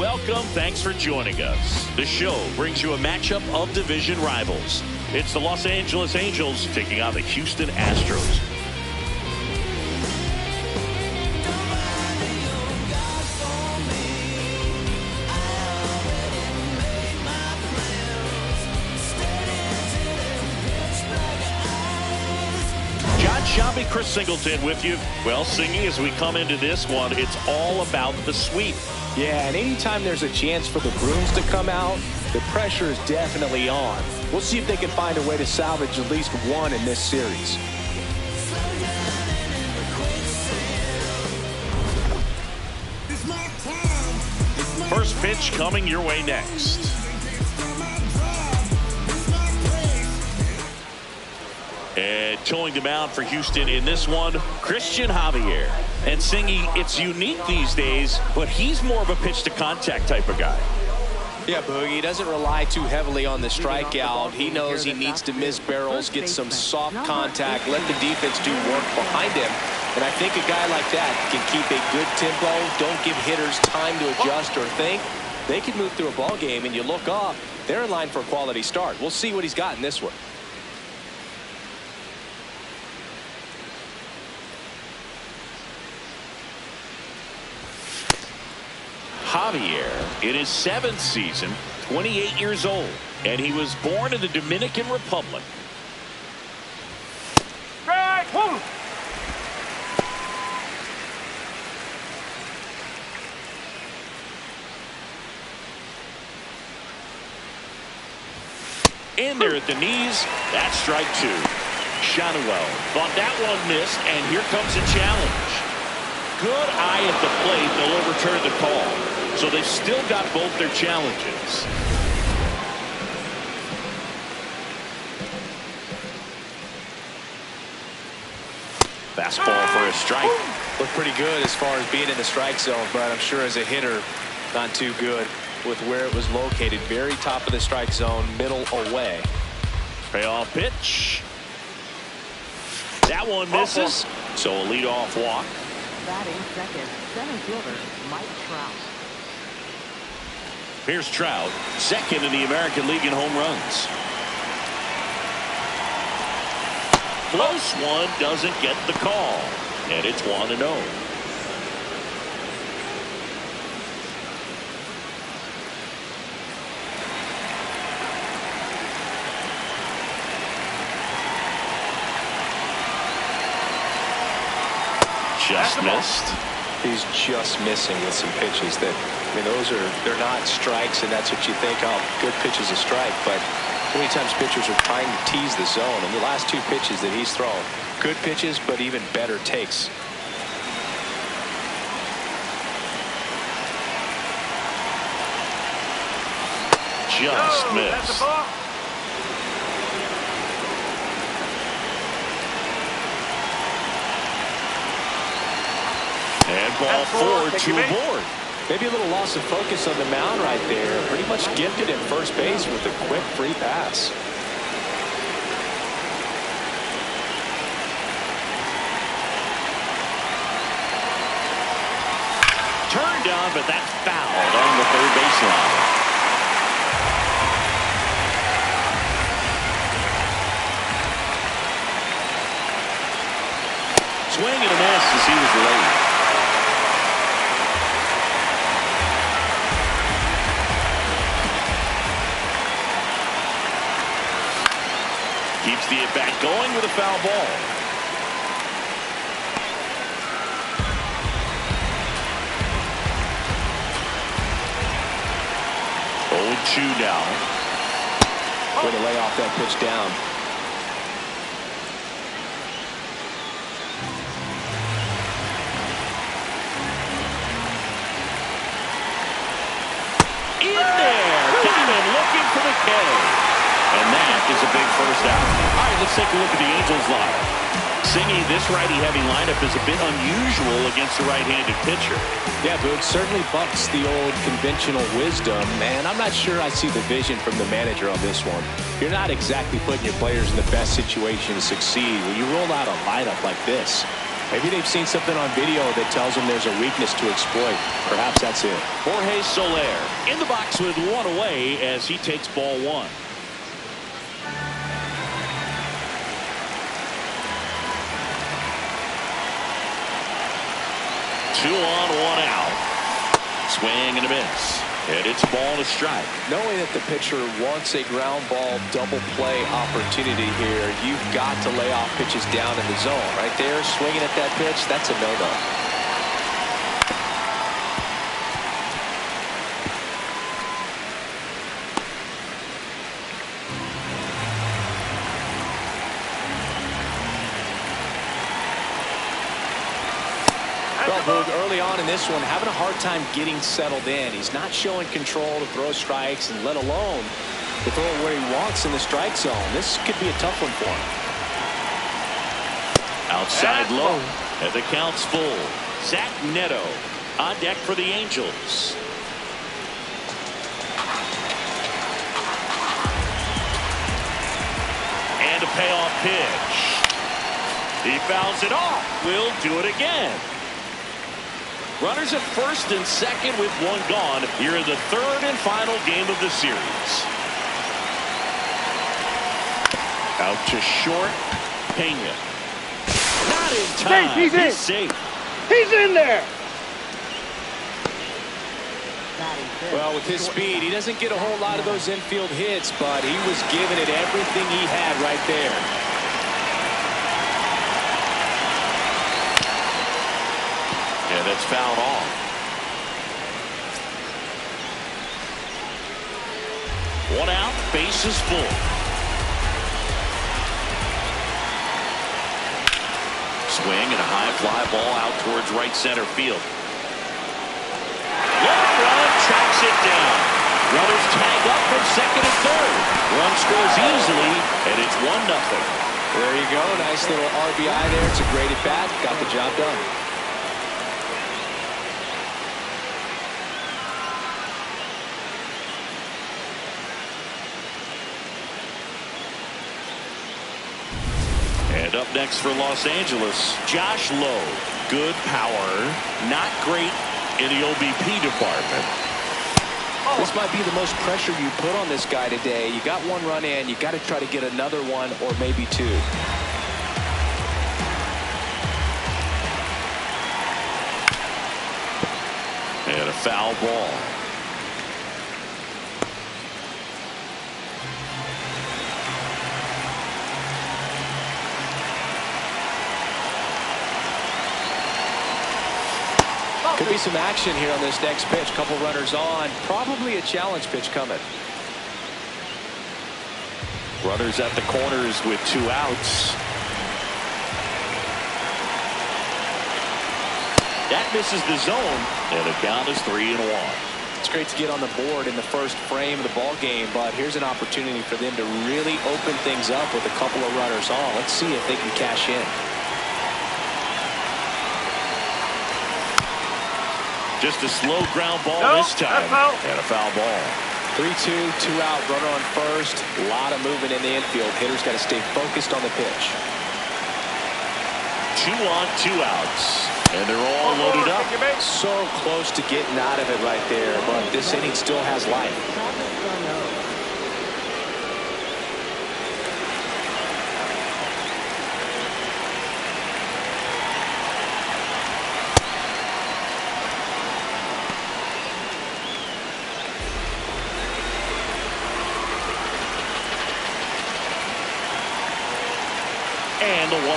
Welcome. Thanks for joining us. The show brings you a matchup of division rivals. It's the Los Angeles Angels taking on the Houston Astros. Shabby, Chris Singleton with you. Well, Singy, as we come into this one, it's all about the sweep. Yeah, and anytime there's a chance for the Bruins to come out, the pressure is definitely on. We'll see if they can find a way to salvage at least one in this series. First pitch coming your way next. And towing the mound for Houston in this one, Christian Javier. And Singy, it's unique these days, but he's more of a pitch-to-contact type of guy. Yeah, Boogie, he doesn't rely too heavily on the strikeout. He knows he needs to miss barrels, get some soft contact, let the defense do work behind him. And I think a guy like that can keep a good tempo, don't give hitters time to adjust or think. They can move through a ball game, and you look up, they're in line for a quality start. We'll see what he's got in this one. Javier in his 7th season, 28 years old, and he was born in the Dominican Republic. In there at the knees, that's strike 2. Shanuel thought that one missed, and here comes a challenge. Good eye at the plate. They'll overturn the call. So they've still got both their challenges. Fastball for a strike. Looked pretty good as far as being in the strike zone, but I'm sure as a hitter, not too good with where it was located. Very top of the strike zone, middle away. Payoff pitch. That one misses. So a leadoff walk. Batting second, center fielder Mike Trout. Here's Trout, second in the American League in home runs. Close one, doesn't get the call, and it's 1-0. Just missed. He's just missing with some pitches that, I mean, they're not strikes, and that's what you think, oh, good pitch is a strike, but too many times pitchers are trying to tease the zone, and the last 2 pitches that he's thrown, good pitches, but even better takes. Just missed. And ball 4, 2 aboard. Maybe a little loss of focus on the mound right there. Pretty much gifted at first base with a quick free pass. Turned on, but that's fouled on the third baseline. Swing and a miss as he was late. Keeps the at-bat going with a foul ball. Oh, 2 now. Way to lay off that pitch down. In there. Kingman looking for the K. And that is a big first out. All right, let's take a look at the Angels lineup. Singy, this righty-heavy lineup is a bit unusual against a right-handed pitcher. Yeah, Boog, certainly bucks the old conventional wisdom, and I'm not sure I see the vision from the manager on this one. You're not exactly putting your players in the best situation to succeed when you roll out a lineup like this. Maybe they've seen something on video that tells them there's a weakness to exploit. Perhaps that's it. Jorge Soler in the box with one away as he takes ball one. Two on, one out. Swing and a miss. And it's a ball and a strike. Knowing that the pitcher wants a ground ball double play opportunity here, you've got to lay off pitches down in the zone. Right there, swinging at that pitch, that's a no-no. Well, Boog, early on in this one, having a hard time getting settled in. He's not showing control to throw strikes, and let alone to throw it where he wants in the strike zone. This could be a tough one for him. Outside low, and the count's full. Zach Neto on deck for the Angels. And a payoff pitch. He fouls it off. We'll do it again. Runners at first and second with one gone here in the third and final game of the series. Out to short. Pena. Not in time. He's safe. He's in there. Well, with his speed, he doesn't get a whole lot of those infield hits, but he was giving it everything he had right there. And it's fouled off. One out, base is full. Swing and a high fly ball out towards right center field. Long run tracks it down. Runners tag up from second and third. Run scores easily, and it's 1-0. There you go. Nice little RBI there. It's a great at bat. Got the job done. And up next for Los Angeles, Josh Lowe. Good power, not great in the OBP department. This might be the most pressure you put on this guy today. You got one run in, you got to try to get another one or maybe two. And a foul ball. Could be some action here on this next pitch. Couple runners on. Probably a challenge pitch coming. Runners at the corners with 2 outs. That misses the zone, and the count is 3-1. It's great to get on the board in the first frame of the ball game, but here's an opportunity for them to really open things up with a couple of runners on. Let's see if they can cash in. Just a slow ground ball this time. And a foul ball. 3-2, 2 out, runner on first. A lot of movement in the infield. Hitters got to stay focused on the pitch. 2 on, 2 outs. And they're all loaded up. So close to getting out of it right there, but this inning still has life. And the 1-0.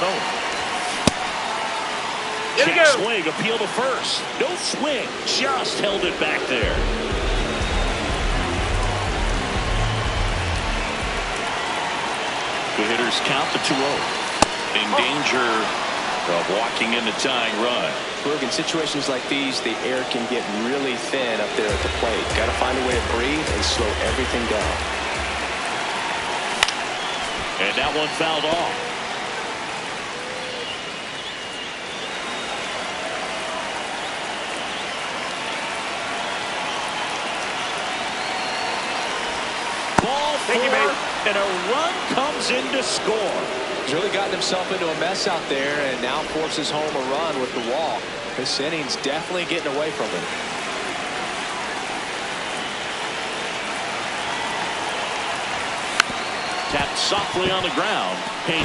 Check swing, appeal to first. No swing, just held it back there. The hitters count the 2-0. In danger of walking in the tying run. Look, in situations like these, the air can get really thin up there at the plate. Got to find a way to breathe and slow everything down. And that one fouled off. And a run comes in to score. He's really gotten himself into a mess out there and now forces home a run with the wall. This inning's definitely getting away from him. Tapped softly on the ground. Pena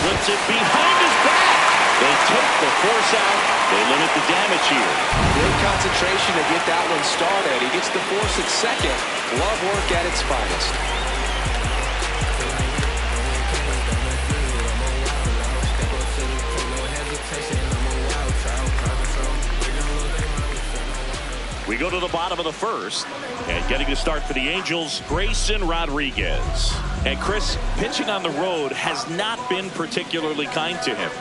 flips it behind his back. They take the force out. They limit the damage here. Good concentration to get that one started. He gets the force at second. Glove work at its finest. We go to the bottom of the first, and getting to start for the Angels, Grayson Rodriguez. And Chris, pitching on the road has not been particularly kind to him.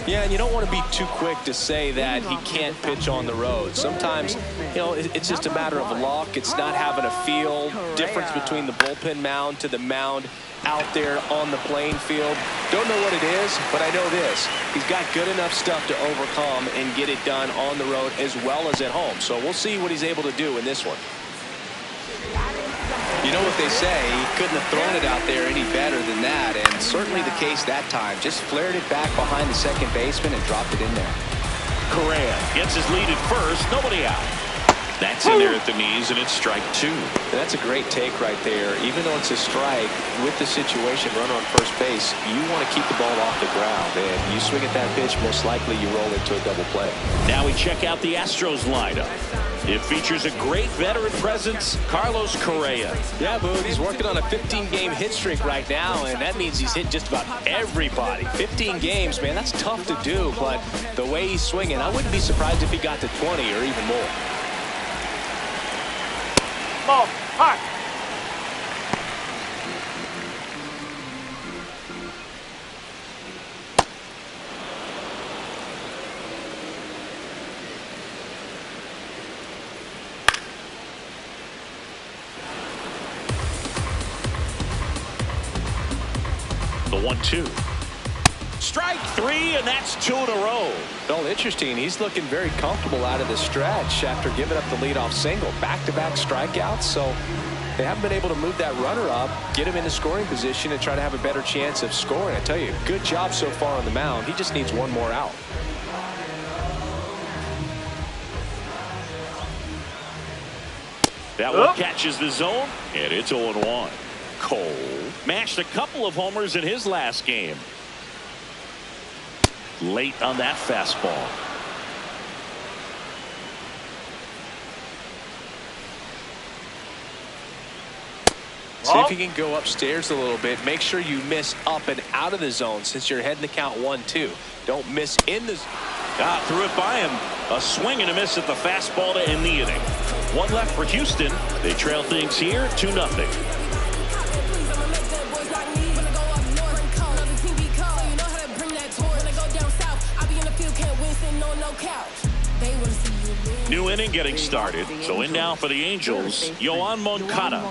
Yeah, and you don't want to be too quick to say that he can't pitch on the road. Sometimes, you know, it's just a matter of luck. It's not having a feel difference between the bullpen mound to the mound out there on the playing field. Don't know what it is, but I know this. He's got good enough stuff to overcome and get it done on the road as well as at home. So we'll see what he's able to do in this one. You know what they say, he couldn't have thrown it out there any better than that, and certainly the case that time. Just flared it back behind the second baseman and dropped it in there. Correa gets his lead at first, nobody out. That's in there at the knees, and it's strike two. That's a great take right there. Even though it's a strike, with the situation, runner on first base, you want to keep the ball off the ground, and you swing at that pitch, most likely you roll into a double play. Now we check out the Astros lineup. It features a great veteran presence, Carlos Correa. Yeah, Boog, he's working on a 15-game hit streak right now, and that means he's hit just about everybody. 15 games, man, that's tough to do, but the way he's swinging, I wouldn't be surprised if he got to 20 or even more. Ball, hot. The 1-2. Strike three, and that's two in a row. Well, interesting. He's looking very comfortable out of the stretch after giving up the leadoff single. Back-to-back strikeouts, so they haven't been able to move that runner up, get him into scoring position, and try to have a better chance of scoring. I tell you, good job so far on the mound. He just needs one more out. That one catches the zone, and it's 0-1. Cole mashed a couple of homers in his last game. Late on that fastball. See if you can go upstairs a little bit. Make sure you miss up and out of the zone since you're heading to count 1-2. Don't miss in the. Threw it by him. A swing and a miss at the fastball to end the inning. One left for Houston. They trail things here 2-0. New inning getting started. So in now for the Angels, Yoan Moncada.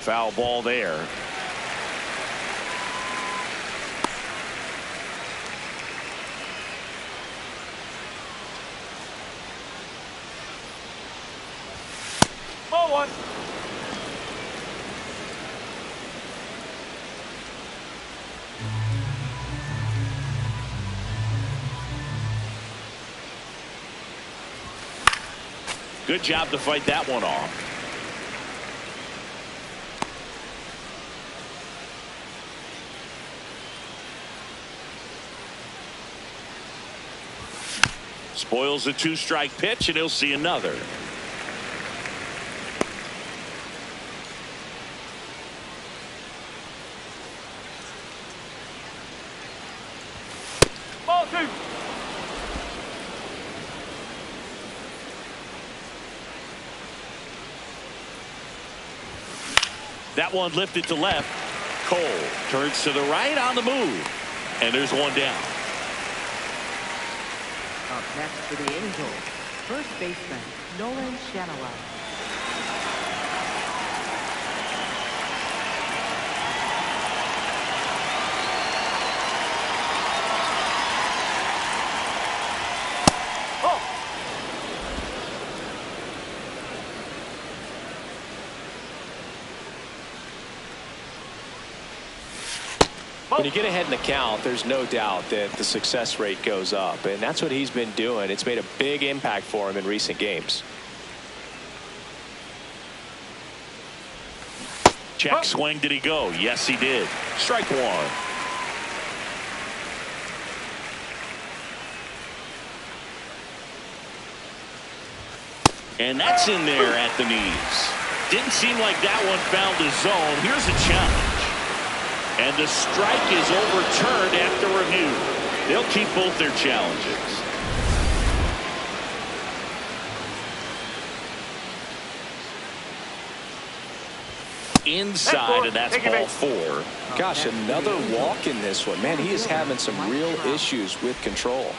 Foul ball there. Ball one. Good job to fight that one off. Spoils a two-strike pitch, and he'll see another. Ball two. That one lifted to left. Cole turns to the right on the move, and there's one down. Up next for the Angels, first baseman Nolan Shanaway. When you get ahead in the count, there's no doubt that the success rate goes up, and that's what he's been doing. It's made a big impact for him in recent games. Check swing. Did he go? Yes, he did. Strike one. And that's in there at the knees. Didn't seem like that one found the zone. Here's a challenge. And the strike is overturned after review. They'll keep both their challenges. Inside, and that's ball 4. Gosh, another walk in this one. Man, he is having some real issues with control.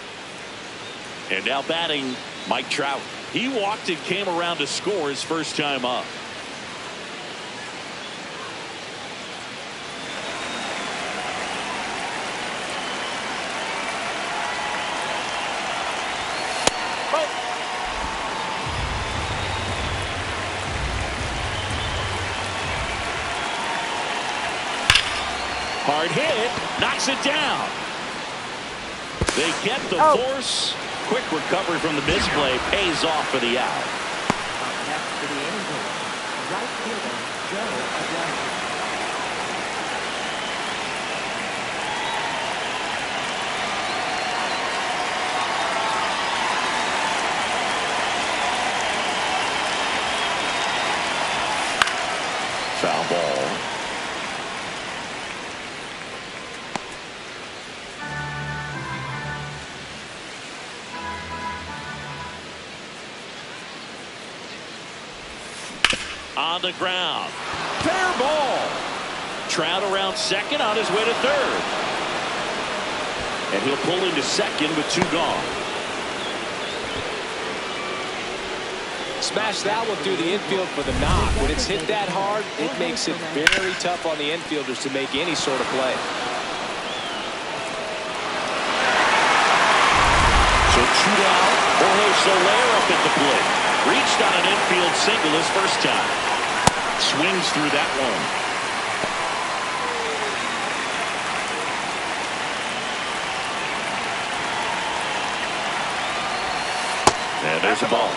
And now batting, Mike Trout. He walked and came around to score his first time up. Hard hit, knocks it down. They get the force. Quick recovery from the misplay, pays off for the out. Next for the Angels, right fielder Joe Adele. Foul ball. On the ground. Fair ball. Trout around second, on his way to third. And he'll pull into second with 2 gone. Smash that one through the infield for the knock. When it's hit that hard, it makes it very tough on the infielders to make any sort of play. So 2 down. Jorge Soler up at the plate. Reached on an infield single his first time. Swings through that one. And there's a ball.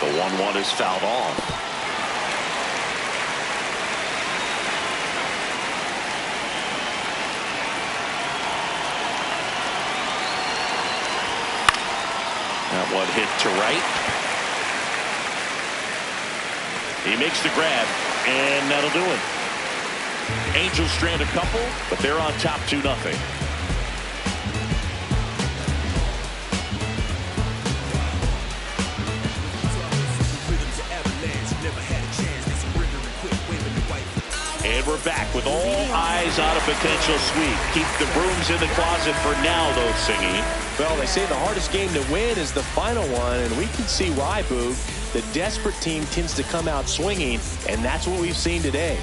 The 1-1 is fouled off. That one hit to right. He makes the grab, and that'll do it. Angels strand a couple, but they're on top 2-0. And we're back with all eyes on a potential sweep. Keep the brooms in the closet for now, though, Singy. Well, they say the hardest game to win is the final one, and we can see why, Boog. The desperate team tends to come out swinging, and that's what we've seen today.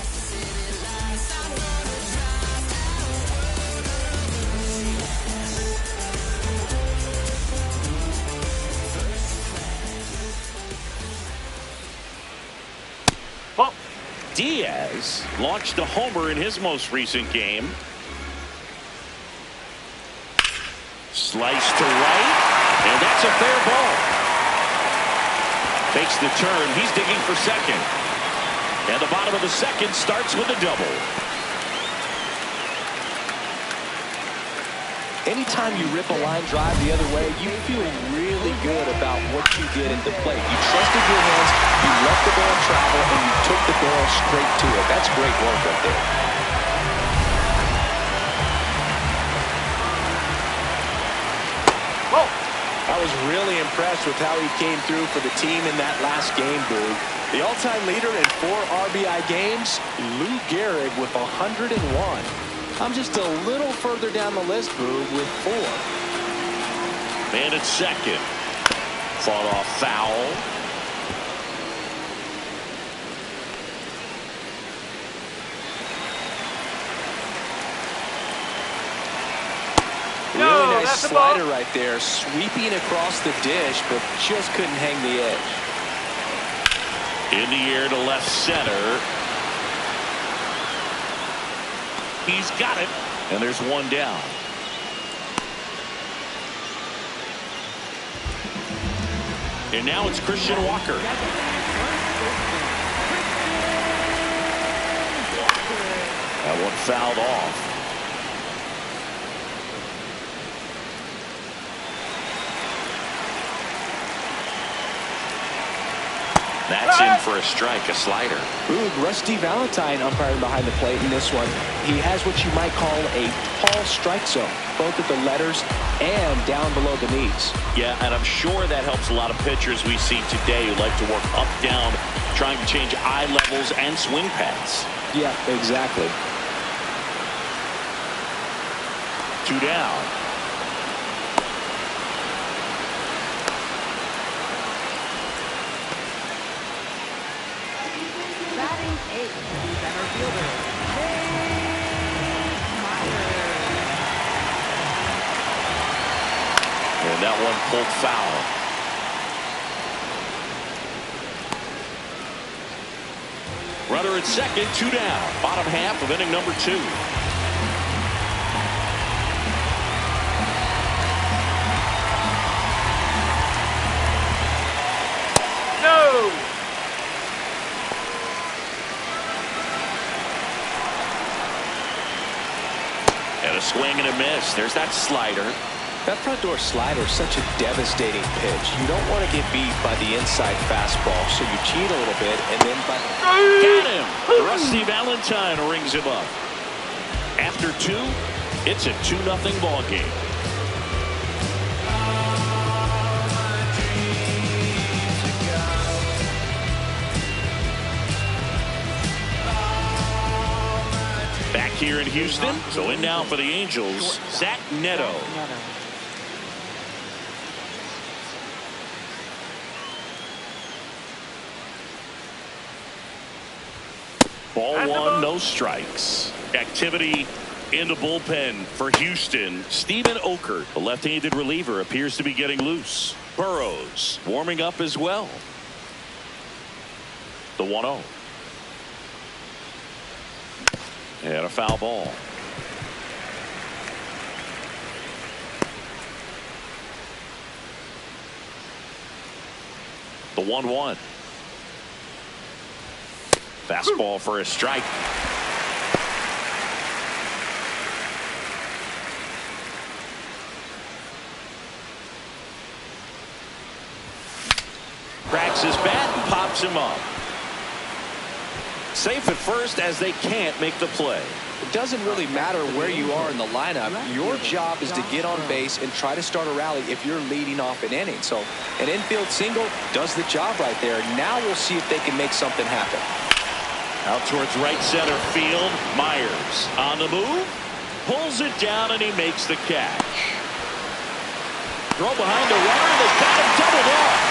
Diaz launched a homer in his most recent game. Slice to right, and that's a fair ball. Takes the turn. He's digging for second. And the bottom of the second starts with a double. Anytime you rip a line drive the other way, you feel really good about what you did at the plate. You trusted your hands, you let the ball travel, and you took the ball straight to it. That's great work right there. I was really impressed with how he came through for the team in that last game, Boog. The all-time leader in 4 RBI games, Lou Gehrig with 101. I'm just a little further down the list, Boog, with 4. Man at second. Fought off foul. Really nice slider right there, sweeping across the dish, but just couldn't hang the edge. In the air to left center. He's got it. And there's one down. And now it's Christian Walker. That one fouled off. That's in for a strike, a slider. Ooh, Rusty Valentine umpiring behind the plate in this one. He has what you might call a tall strike zone, both at the letters and down below the knees. Yeah, and I'm sure that helps a lot of pitchers we see today who like to work up, down, trying to change eye levels and swing paths. Yeah, exactly. 2 down. Batting 8th, center fielder, And that one pulled foul. Runner at second, 2 down. Bottom half of inning number 2. No! And a swing and a miss. There's that slider. That front door slider is such a devastating pitch. You don't want to get beat by the inside fastball, so you cheat a little bit and then got him. Rusty Valentine rings him up. After 2, it's a 2-0 ball game. Back here in Houston, so in now for the Angels, Zach Neto. Ball 1, no strikes. Activity in the bullpen for Houston. Steven Okert, the left-handed reliever, appears to be getting loose. Burrows warming up as well. The 1-0. And a foul ball. The 1-1. Fastball for a strike. Cracks his bat and pops him up. Safe at first as they can't make the play. It doesn't really matter where you are in the lineup. Your job is to get on base and try to start a rally if you're leading off an inning. So an infield single does the job right there. Now we'll see if they can make something happen. Out towards right center field. Myers on the move. Pulls it down and he makes the catch. Throw behind the runner. They've got him doubled off.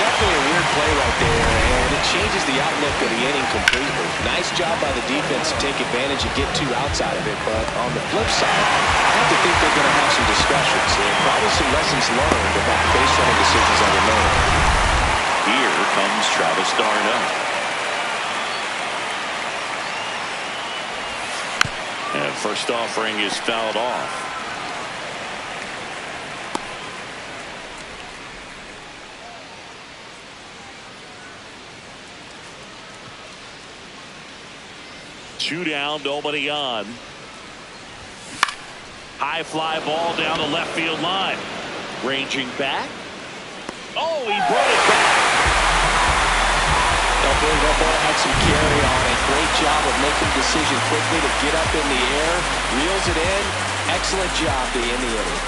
Definitely a weird play right there, and it changes the outlook of the inning completely. Nice job by the defense to take advantage and get 2 outs out of it, but on the flip side, I have to think they're going to have some discussions and probably some lessons learned about base running decisions that were made. Here comes Travis d'Arnaud. And first offering is fouled off. Two down, nobody on. High fly ball down the left field line. Ranging back. Oh, he brought it back. That ball had some carry on it. Great job of making the decision quickly to get up in the air. Reels it in. Excellent job to end the inning.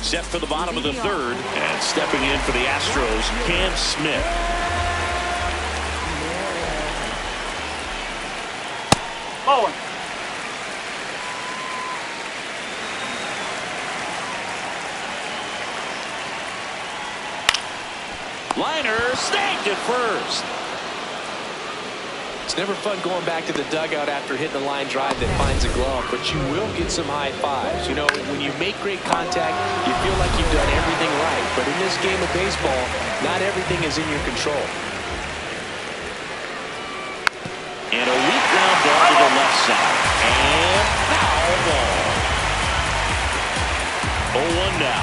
Set for the bottom of the 3rd, and stepping in for the Astros, Cam Smith. Bowen. Liner snagged at first. It's never fun going back to the dugout after hitting a line drive that finds a glove, but you will get some high fives. You know, when you make great contact, you feel like you've done everything right. But in this game of baseball, not everything is in your control. And a weak ground ball to the left side. And foul ball. 0-1 now.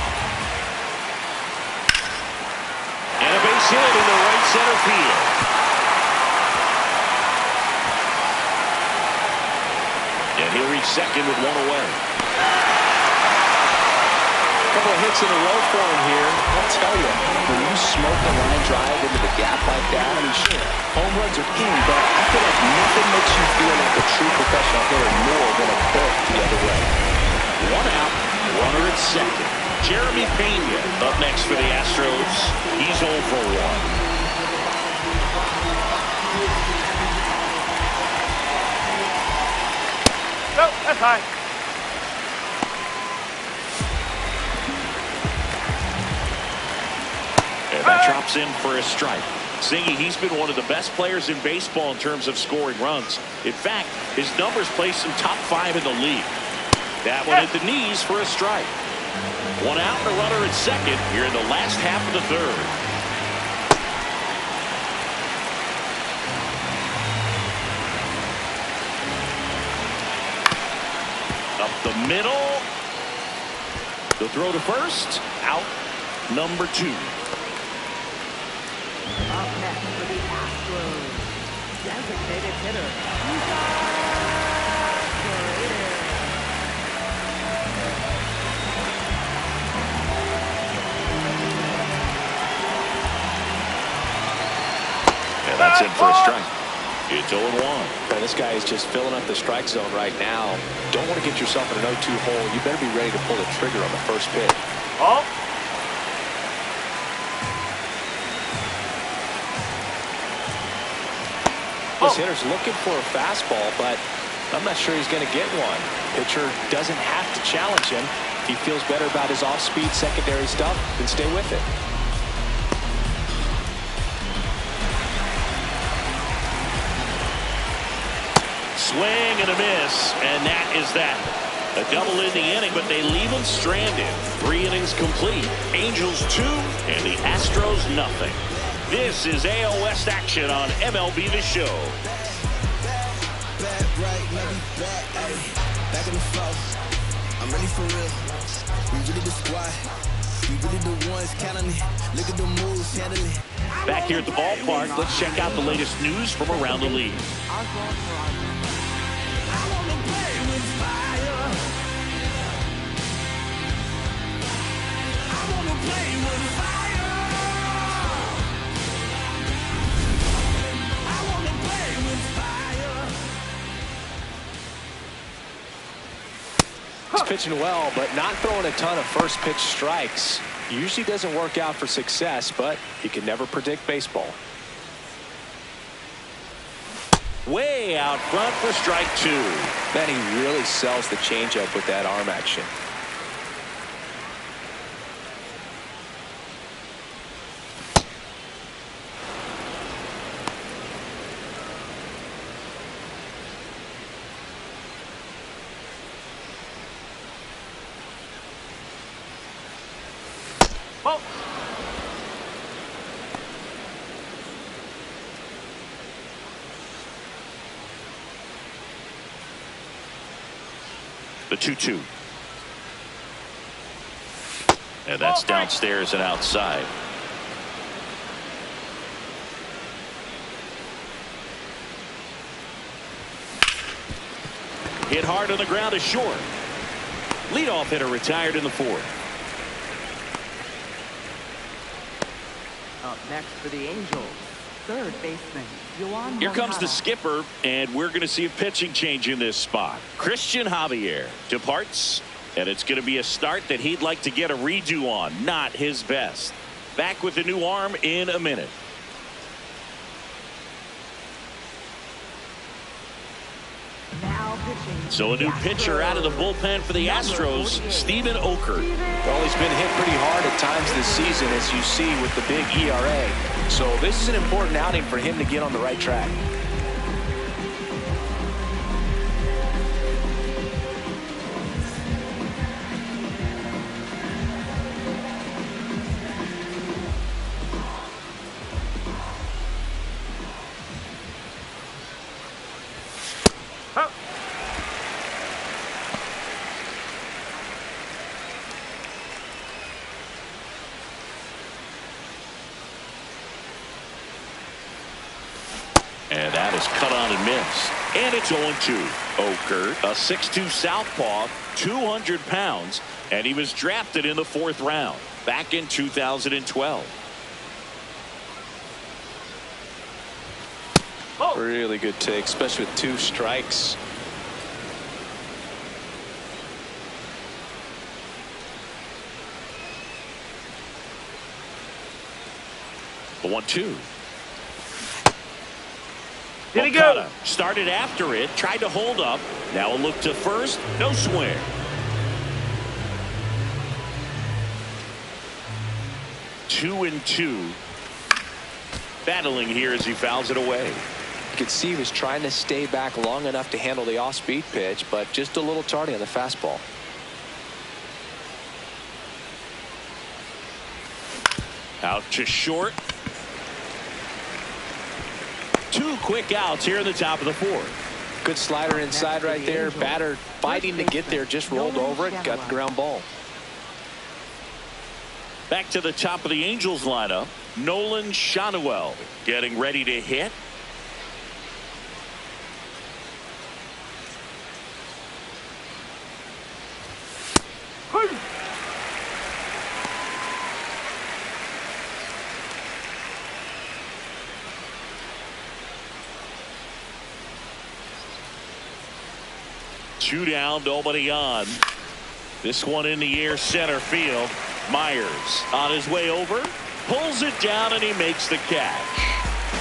And a base hit into right center field. And he'll reach second with one away. A couple of hits in a row for him here. I'll tell you, when you smoke a line drive into the gap like that, I mean, sure, home runs are king, but I feel like nothing makes you feel like a true professional hitter more than a pull the other way. One out, runner at second. Jeremy Pena up next for the Astros. He's 0 for 1. No, that's high. And that drops in for a strike. Zingy, he's been one of the best players in baseball in terms of scoring runs. In fact, his numbers place him top 5 in the league. That one hit the knees for a strike. One out and a runner at second here in the last half of the third. Up the middle. The throw to first. Out number 2. Up next for the Astros, designated hitter. And that's in for a strike. It's 0-1. This guy is just filling up the strike zone right now. Don't want to get yourself in an 0-2 hole. You better be ready to pull the trigger on the first pitch. Oh. This hitter's looking for a fastball, but I'm not sure he's going to get one. Pitcher doesn't have to challenge him. If he feels better about his off-speed secondary stuff, then stay with it. Swing and a miss, and that is that. A double in the inning, but they leave him stranded. 3 innings complete. Angels 2 and the Astros nothing. This is AL West action on MLB The Show. Back in the fall. I'm ready for real. We really the squad. We really the ones counting it. Look at the moves, handling it. Back here at the ballpark, let's check out the latest news from around the league. He's pitching well, but not throwing a ton of first pitch strikes. Usually doesn't work out for success, but you can never predict baseball. Way out front for strike 2. Man, he really sells the changeup with that arm action. Oh. The 2-2. And that's downstairs and outside. Hit hard on the ground is short. Leadoff hitter retired in the 4th. Up next for the Angels, third baseman, Yoan Here comes the Moncada. skipper, and we're going to see a pitching change in this spot. Christian Javier departs, and it's going to be a start that he'd like to get a redo on. Not his best. Back with the new arm in a minute. Now pitching. So a new pitcher out of the bullpen for the Astros, Steven Okert. Well, he's been hit pretty hard at times this season, as you see with the big ERA. So this is an important outing for him to get on the right track. And that is cut on and missed. And it's 0-2. Okert, a 6'2 southpaw, 200 pounds, and he was drafted in the 4th round back in 2012. Really good take, especially with 2 strikes. The 1-2. Did he go? Started after it, tried to hold up. Now a look to first, no swing. Two and 2. Battling here as he fouls it away. You could see he was trying to stay back long enough to handle the off-speed pitch, but just a little tardy on the fastball. Out to short. 2 quick outs here in the top of the 4th. Good slider inside right there. Batter fighting to get there, just rolled over it, got the ground ball. Back to the top of the Angels lineup. Nolan Shanuel getting ready to hit. Two down, nobody on. This one in the air, center field. Myers on his way over, pulls it down, and he makes the catch.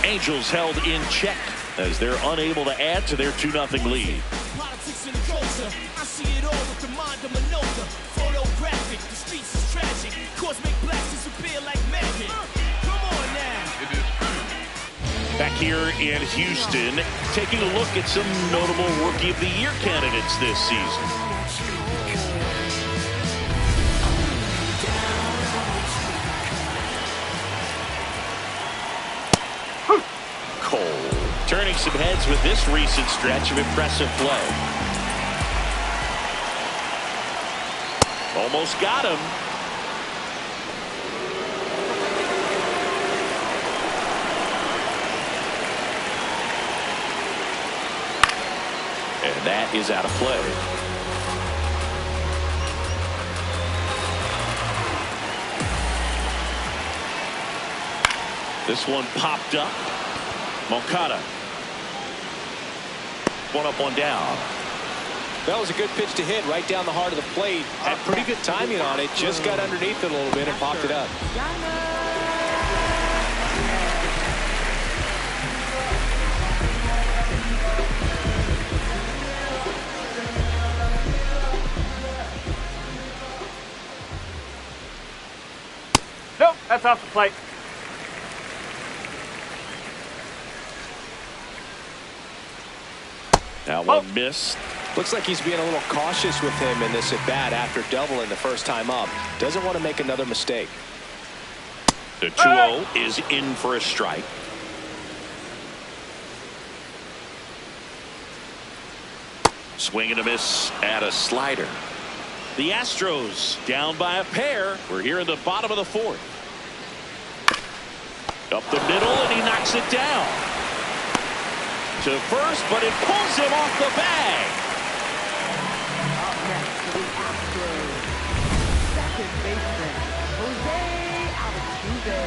Angels held in check as they're unable to add to their 2-0 lead. Politics in the culture, I see it all with the mind of Minoka. Photographic, the streets is tragic. Cosmic blacks disappear like magic. Come on now. Back here in Houston, taking a look at some notable Rookie of the Year candidates this season. Cole turning some heads with this recent stretch of impressive play. Almost got him. And that is out of play. This one popped up. Moncada. One up, one down. That was a good pitch to hit right down the heart of the plate. Had pretty good timing on it. Just got underneath it a little bit and popped it up. Nope, that's off the plate. Now one missed. Looks like he's being a little cautious with him in this at bat after doubling the first time up. Doesn't want to make another mistake. The 2-0 is in for a strike. Swing and a miss at a slider. The Astros down by a pair. We're here in the bottom of the 4th. Up the middle, and he knocks it down. To first, but it pulls him off the bag. Up next for the Astros, second baseman, Jose Altuve.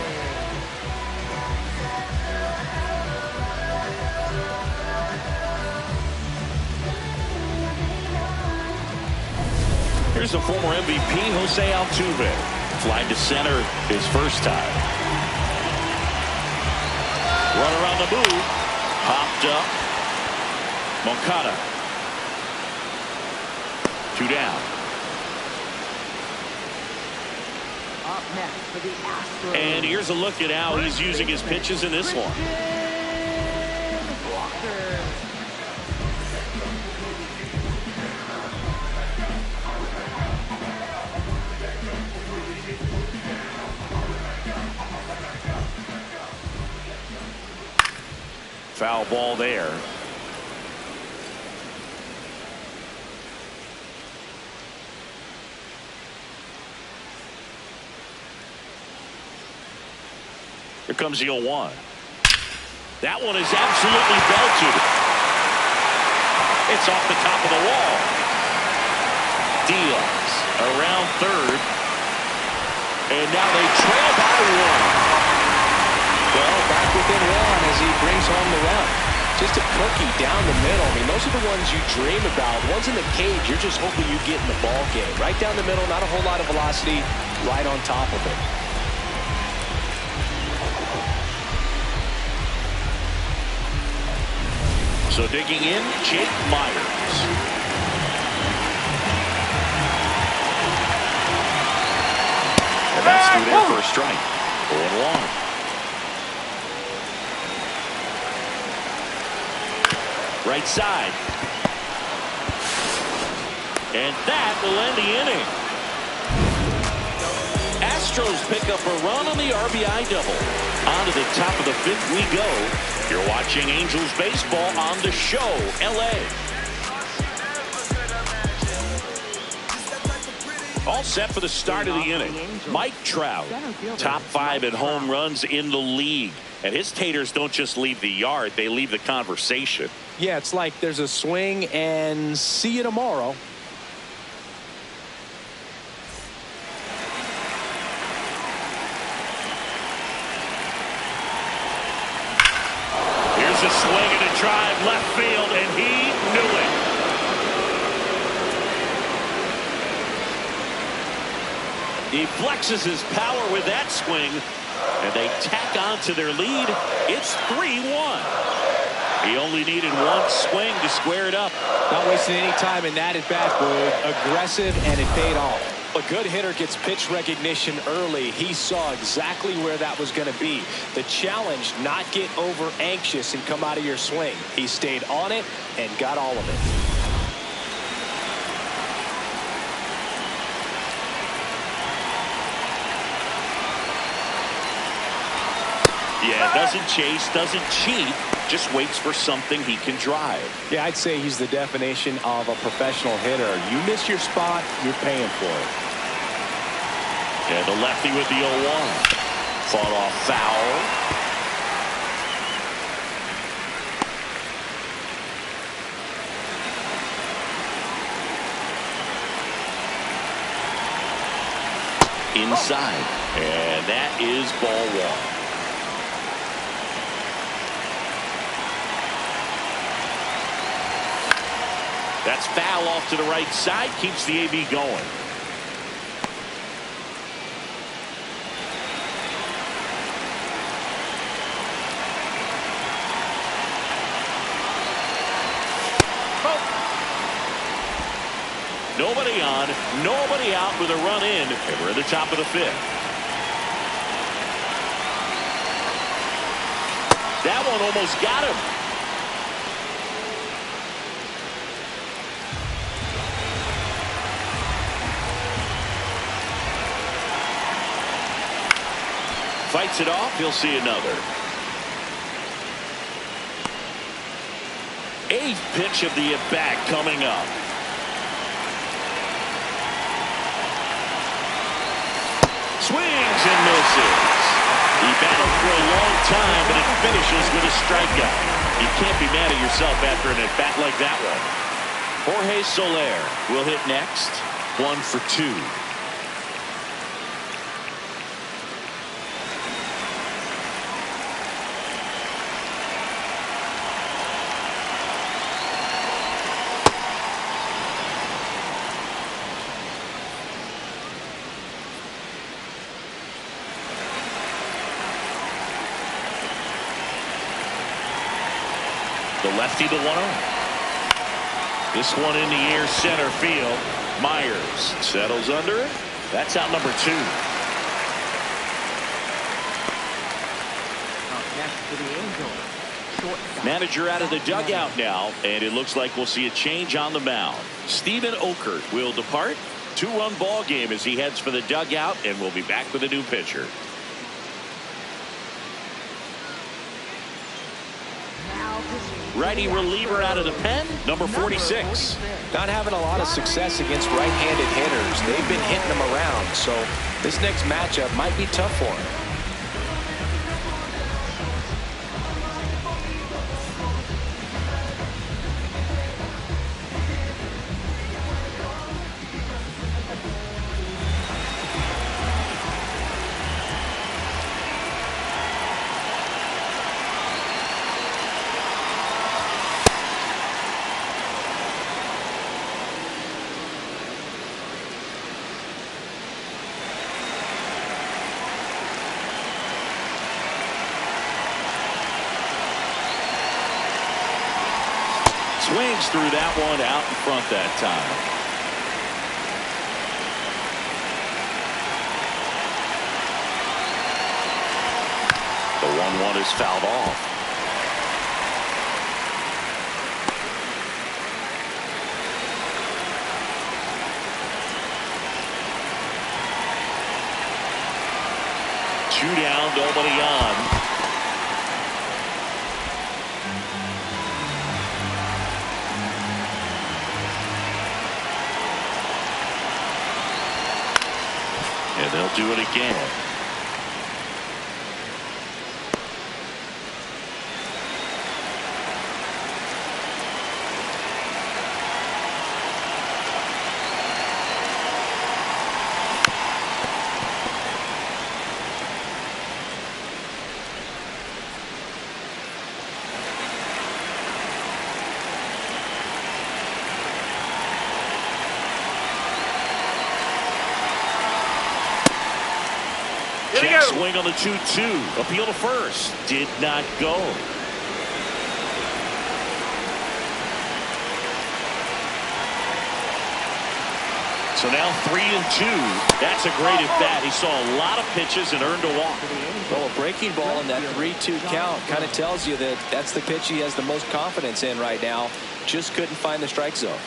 Here's the former MVP, Jose Altuve. Flying to center his first time. Runner on the move. Popped up. Moncada. 2 down. Up next for the Astros. And here's a look at how he's using his pitches in this one. Foul ball there. Here comes the 0-1. That one is absolutely belted. It's off the top of the wall. Diaz around third. And now they trail by one. Well, back within one as he brings home the run. Just a cookie down the middle. I mean, those are the ones you dream about. Ones in the cage, you're just hoping you get in the ball game. Right down the middle, not a whole lot of velocity, right on top of it. So digging in, Jake Myers. And that's through there for a strike. 0-1. Right side. And that will end the inning. Astros pick up a run on the RBI double. On to the top of the fifth we go. You're watching Angels baseball on the show, LA. All set for the start of the inning. Mike Trout, top 5 at home runs in the league. And his taters don't just leave the yard, they leave the conversation. Yeah, it's like there's a swing and see you tomorrow. Here's a swing and a drive left field, and he knew it. He flexes his power with that swing, and they tack on to their lead. It's 3-1. He only needed one swing to square it up. Not wasting any time in that at-bat, Boog. Aggressive, and it paid off. A good hitter gets pitch recognition early. He saw exactly where that was going to be. The challenge, not get over anxious and come out of your swing. He stayed on it and got all of it. Yeah, doesn't chase, doesn't cheat, just waits for something he can drive. Yeah, I'd say he's the definition of a professional hitter. You miss your spot, you're paying for it. And the lefty with the 0-1. Fought off foul. Inside. And that is ball 1. That's foul off to the right side. Keeps the AB going. Nobody on, nobody out with a run in, and we're at the top of the 5th. That one almost got him. Fights it off. He'll see another. 8th pitch of the at-bat coming up. Swings and misses. He battled for a long time, but it finishes with a strikeout. You can't be mad at yourself after an at-bat like that one. Jorge Soler will hit next. 1 for 2. The lefty, the 1-0. This one in the air, center field. Myers settles under it. That's out number 2. Next for the Angels. Shortstop. Manager out of the dugout now, and it looks like we'll see a change on the mound. Steven Okert will depart. 2-run ball game as he heads for the dugout, and we'll be back with a new pitcher. Righty reliever out of the pen, number 46. Not having a lot of success against right-handed hitters. They've been hitting them around, so this next matchup might be tough for him. swings through that one out in front that time. The 1-1 is fouled off. Two down, nobody on. And they'll do it again. Check swing on the 2-2. Appeal to first. Did not go. So now 3-2. That's a great at bat. He saw a lot of pitches and earned a walk. Well, a breaking ball in that 3-2 count kind of tells you that that's the pitch he has the most confidence in right now. Just couldn't find the strike zone.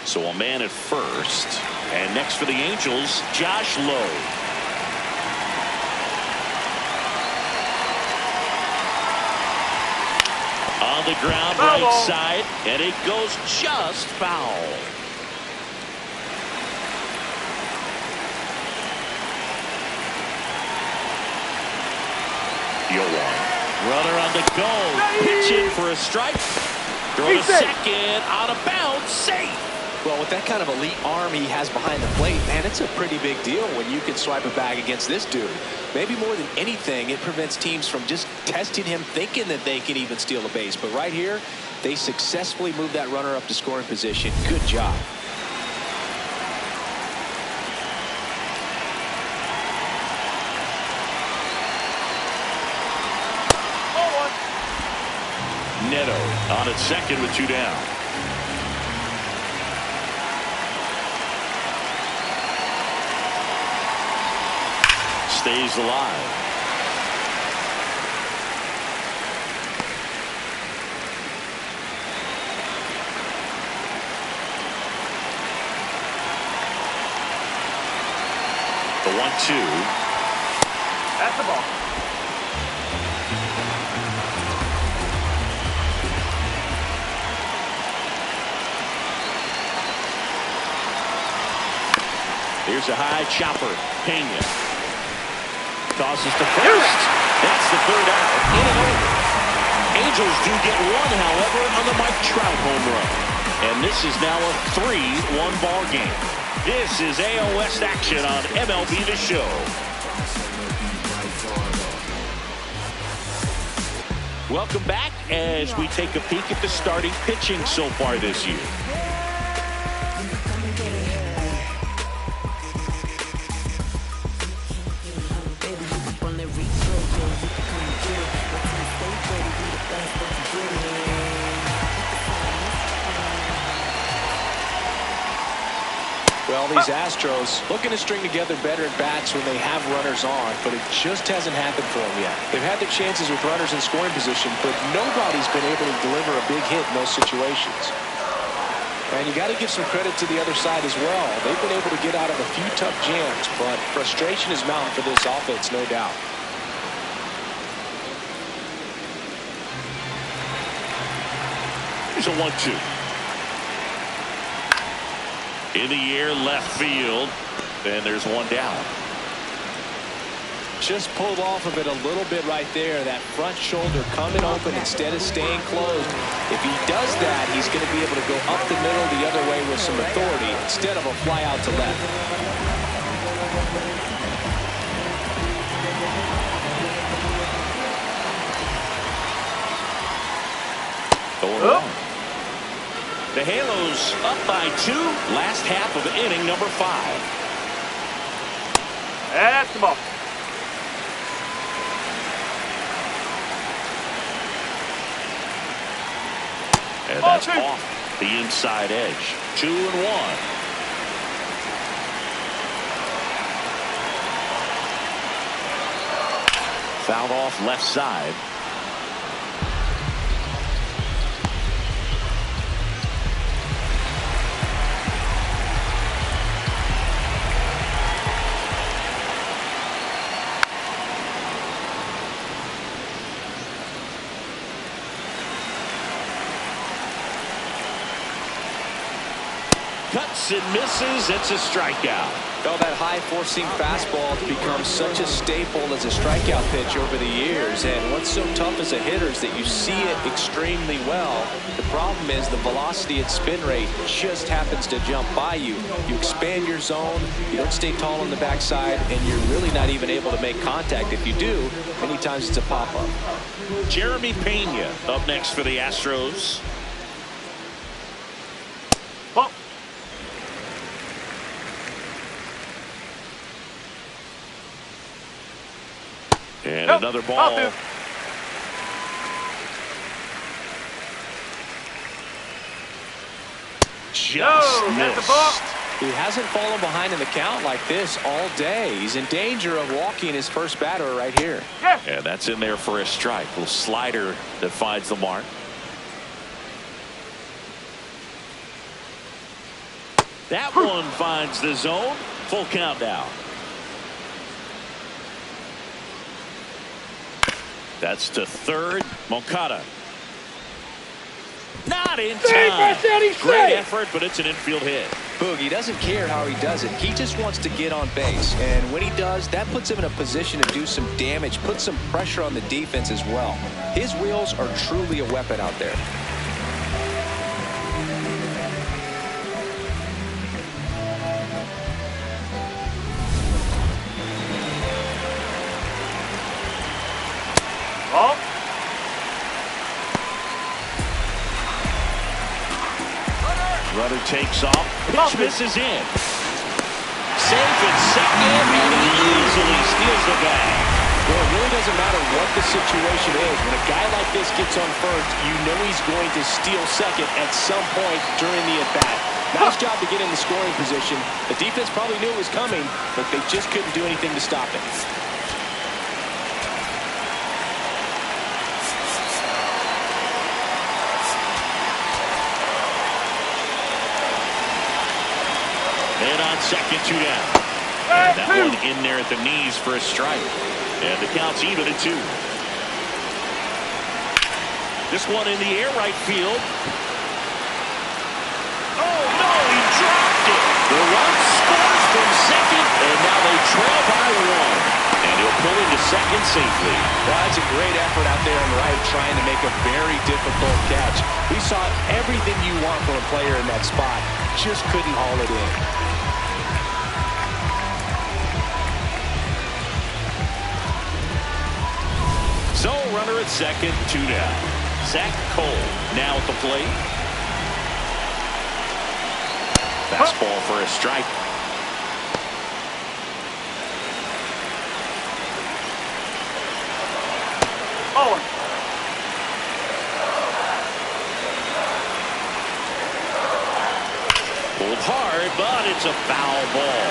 So a man at first. And next for the Angels, Josh Lowe. On the ground, right side, and it goes just foul. Runner on the go, pitching for a strike. Throw to second, out of bounds, safe. Well, with that kind of elite arm he has behind the plate, man, it's a pretty big deal when you can swipe a bag against this dude. Maybe more than anything, it prevents teams from just testing him, thinking that they can even steal a base. But right here, they successfully moved that runner up to scoring position. Good job. Neto on at second with two down. Stays alive. The 1-2. That's the ball. Here's a high chopper. Pena tosses to first. That's the third out. In and over. Angels do get one, however, on the Mike Trout home run. And this is now a 3-1 ball game. This is AL West action on MLB The Show. Welcome back as we take a peek at the starting pitching so far this year. Well, these Astros looking to string together better at bats when they have runners on, but it just hasn't happened for them yet. They've had their chances with runners in scoring position, but nobody's been able to deliver a big hit in those situations. And you got to give some credit to the other side as well. They've been able to get out of a few tough jams, but frustration is mounting for this offense, no doubt. Here's a 1-2. In the air, left field, and there's one down. Just pulled off of it a little bit right there. That front shoulder coming open instead of staying closed. If he does that, he's going to be able to go up the middle the other way with some authority instead of a fly out to left. Going on. The Halos up by 2. Last half of inning number 5. That's the ball. And that's off the inside edge. 2-1. Fouled off left side. Cuts and misses. It's a strikeout. Oh, that high-forcing fastball has become such a staple as a strikeout pitch over the years. And what's so tough as a hitter is that you see it extremely well. The problem is the velocity and spin rate just happens to jump by you. You expand your zone, you don't stay tall on the backside, and you're really not even able to make contact. If you do, many times it's a pop-up. Jeremy Pena up next for the Astros. And another ball. Just missed. He hasn't fallen behind in the count like this all day. He's in danger of walking his first batter right here. Yeah, that's in there for a strike. Little slider that finds the mark. That one finds the zone. Full count now. That's to third. Moncada. Not in time. Great effort, but it's an infield hit. Boogie doesn't care how he does it. He just wants to get on base. And when he does, that puts him in a position to do some damage, put some pressure on the defense as well. His wheels are truly a weapon out there. Runner takes off. Pitch misses in. Safe at second, and he easily steals the bag. Well, it really doesn't matter what the situation is. When a guy like this gets on first, you know he's going to steal second at some point during the at-bat. Nice job to get in the scoring position. The defense probably knew it was coming, but they just couldn't do anything to stop it. And on second, 2 down. And that one in there at the knees for a strike. And the count's even at 2. This one in the air right field. Oh, no, he dropped it. The run scores from second, and now they trail by 1. And he'll pull into second safely. Well, that's a great effort out there on right, trying to make a very difficult catch. We saw everything you want from a player in that spot. Just couldn't haul it in. So, runner at second, 2 down. Zach Cole now at the plate. Fastball for a strike. Pulled hard, but it's a foul ball.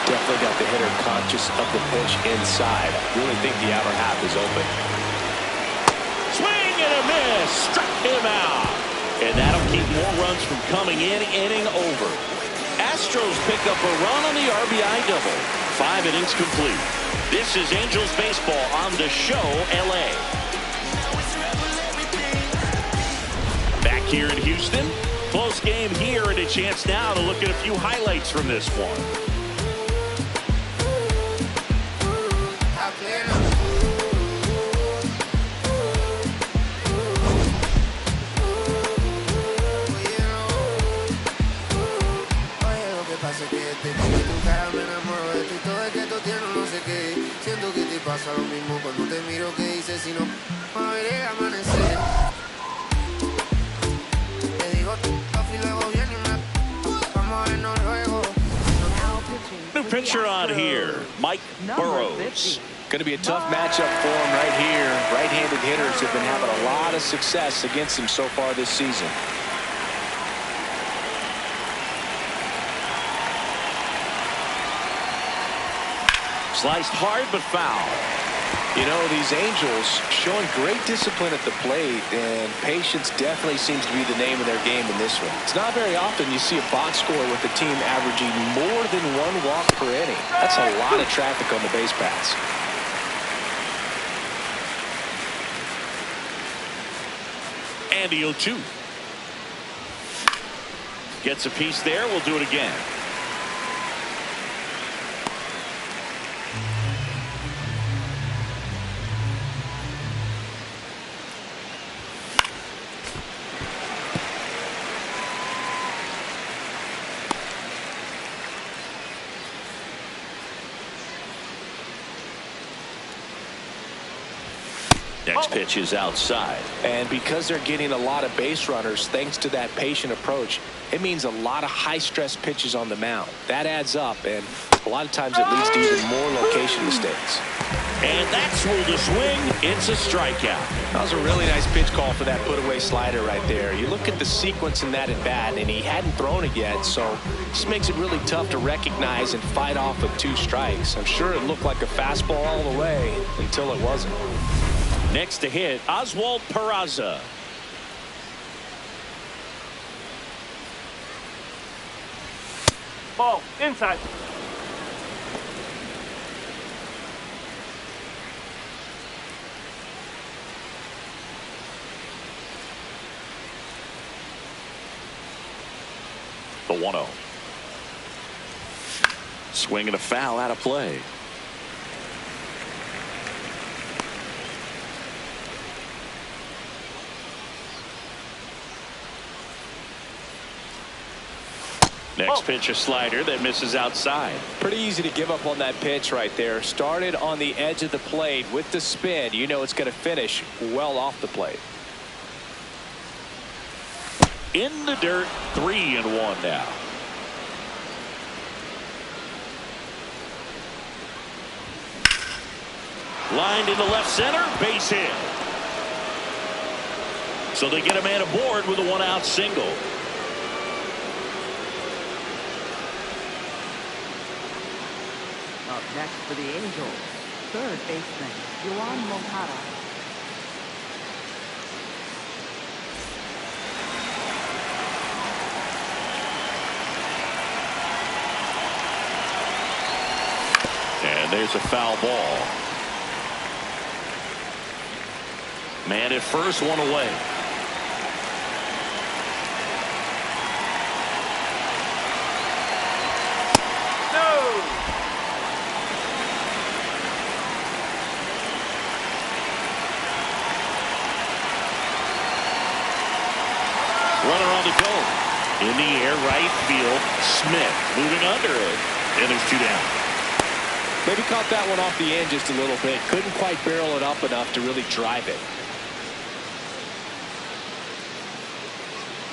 Definitely got the hitter conscious of the pitch inside. Really think the outer half is open. Swing and a miss. Struck him out. And that'll keep more runs from coming in. Inning over. Astros pick up a run on the RBI double. 5 innings complete. This is Angels baseball on the show, LA. Back here in Houston. Close game here, and a chance now to look at a few highlights from this one. New pitcher on here, Mike Burrows. Going to be a tough matchup for him right here. Right-handed hitters have been having a lot of success against him so far this season. Sliced hard but foul. You know, these Angels showing great discipline at the plate, and patience definitely seems to be the name of their game in this one. It's not very often you see a box score with a team averaging more than 1 walk per inning. That's a lot of traffic on the base paths. And the 0-2. Gets a piece there. We'll do it again. Next pitch is outside. And because they're getting a lot of base runners thanks to that patient approach, it means a lot of high-stress pitches on the mound. That adds up, and a lot of times it leads to even more location mistakes. And that's ruled a swing. It's a strikeout. That was a really nice pitch call for that put-away slider right there. You look at the sequence in that at-bat, and he hadn't thrown it yet, so this makes it really tough to recognize and fight off with 2 strikes. I'm sure it looked like a fastball all the way until it wasn't. Next to hit, Oswald Peraza. Ball, inside. The 1-0. Swing and a foul out of play. Next pitch, a slider that misses outside. Pretty easy to give up on that pitch right there. Started on the edge of the plate with the spin. You know it's going to finish well off the plate. In the dirt, 3-1 now. Lined into left center, base hit. So they get a man aboard with a 1-out single. Up next for the Angels, third baseman, Yoan Moncada. And there's a foul ball. Man at first, 1 away. Runner on the go. In the air, right field. Smith moving under it. And there's 2 down. Maybe caught that one off the end just a little bit. Couldn't quite barrel it up enough to really drive it.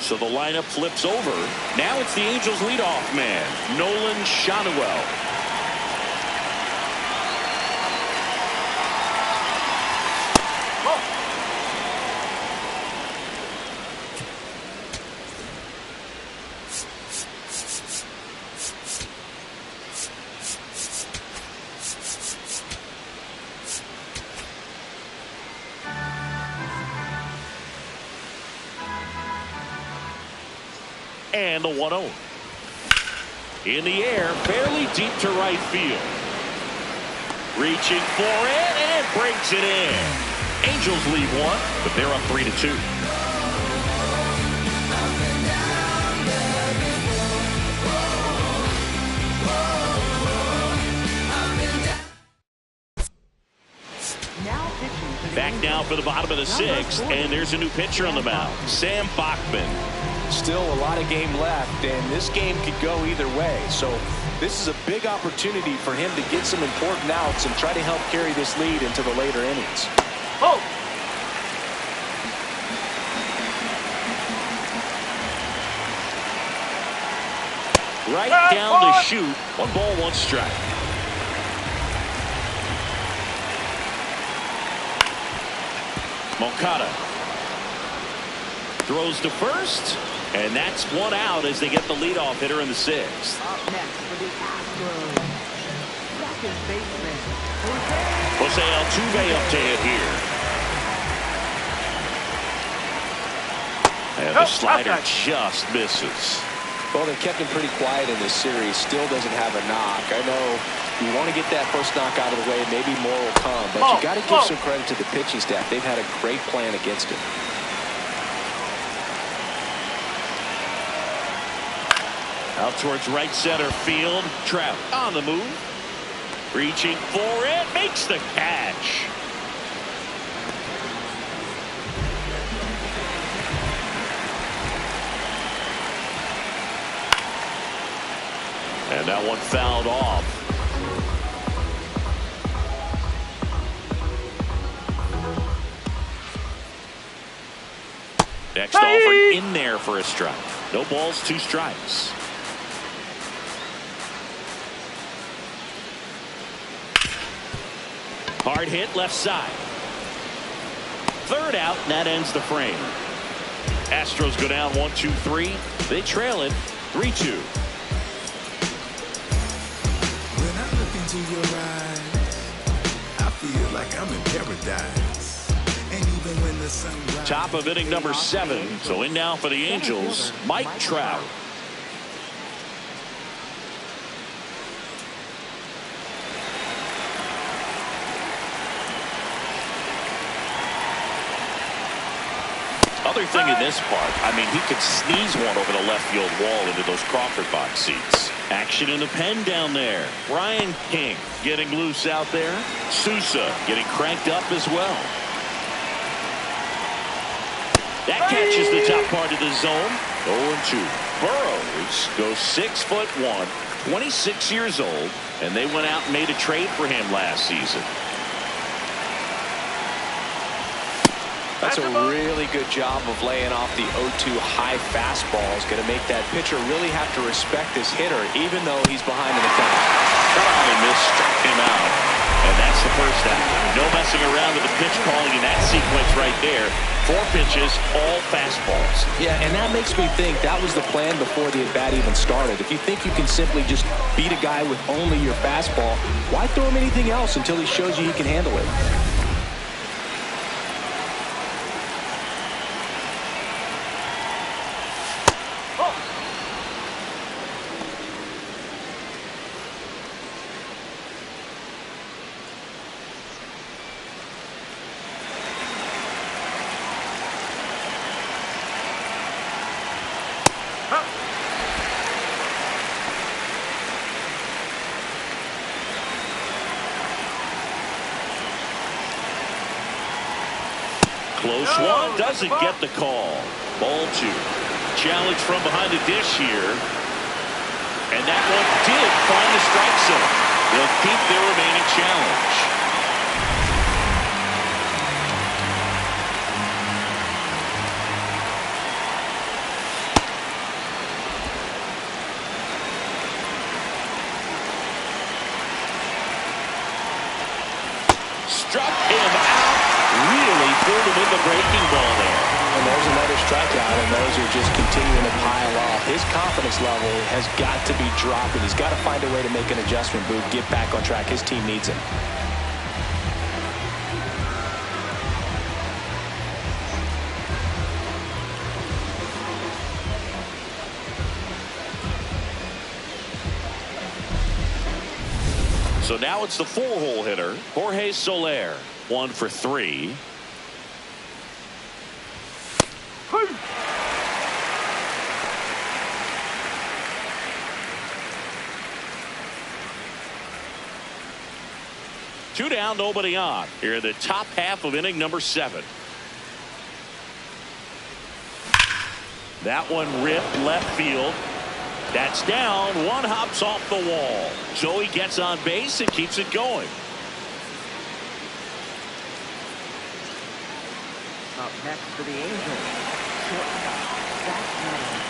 So the lineup flips over. Now it's the Angels leadoff man, Nolan Schanuel. And the 1-0. In the air, fairly deep to right field. Reaching for it and breaks it in. Angels lead 1, but they're up 3-2. Back now for the bottom of the 6th, and there's a new pitcher on the mound, Sam Bachman. Still a lot of game left, and this game could go either way. So this is a big opportunity for him to get some important outs and try to help carry this lead into the later innings. Oh! Right down the chute. 1 ball, 1 strike. Moncada throws to first, and that's 1 out as they get the leadoff hitter in the 6th. Up next for the Astros, second baseman, Jose Altuve up to hit here. And the slider just misses. Well, they kept him pretty quiet in this series. Still doesn't have a knock. I know you want to get that first knock out of the way. Maybe more will come. But you got to give some credit to the pitching staff. They've had a great plan against him. Out towards right center field. Trout on the move. Reaching for it. Makes the catch. And that one fouled off. Next offering in there for a strike. No balls, 2 strikes. Hard hit left side. Third out, and that ends the frame. Astros go down 1-2-3. They trail it 3-2. When I look into your eyes, I feel like I'm in paradise. And even when the sun rises, Top of inning number 7. So in now for the Angels, Mike Trout. Other thing in this part, I mean, he could sneeze one over the left field wall into those Crawford box seats. Action in the pen down there. Brian King getting loose out there. Sousa getting cranked up as well. That catches the top part of the zone. 0-2. Burrows goes 6'1", 26 years old, and they went out and made a trade for him last season. That's a really good job of laying off the 0-2 high fastballs. Going to make that pitcher really have to respect this hitter, even though he's behind in the count. Cut on and miss, struck him out. And that's the first out. No messing around with the pitch calling in that sequence right there. 4 pitches, all fastballs. Yeah, and that makes me think that was the plan before the at-bat even started. If you think you can simply just beat a guy with only your fastball, why throw him anything else until he shows you he can handle it? Close one, doesn't get the call. Ball 2. Challenge from behind the dish here. And that one did find the strike zone. They'll keep their remaining challenge. Struck him out. Really pulled him in the breaking ball there. And there's another strikeout, and those are just continuing to pile off. His confidence level has got to be dropping. He's got to find a way to make an adjustment, Boog, get back on track. His team needs him. So now it's the 4-hole hitter, Jorge Soler. 1 for 3. Two down, nobody on. Here in the top half of inning number 7. That one ripped left field. That's down. One hops off the wall. Joey gets on base and keeps it going. Up next for the Angels, shortstop, Zach Meadows.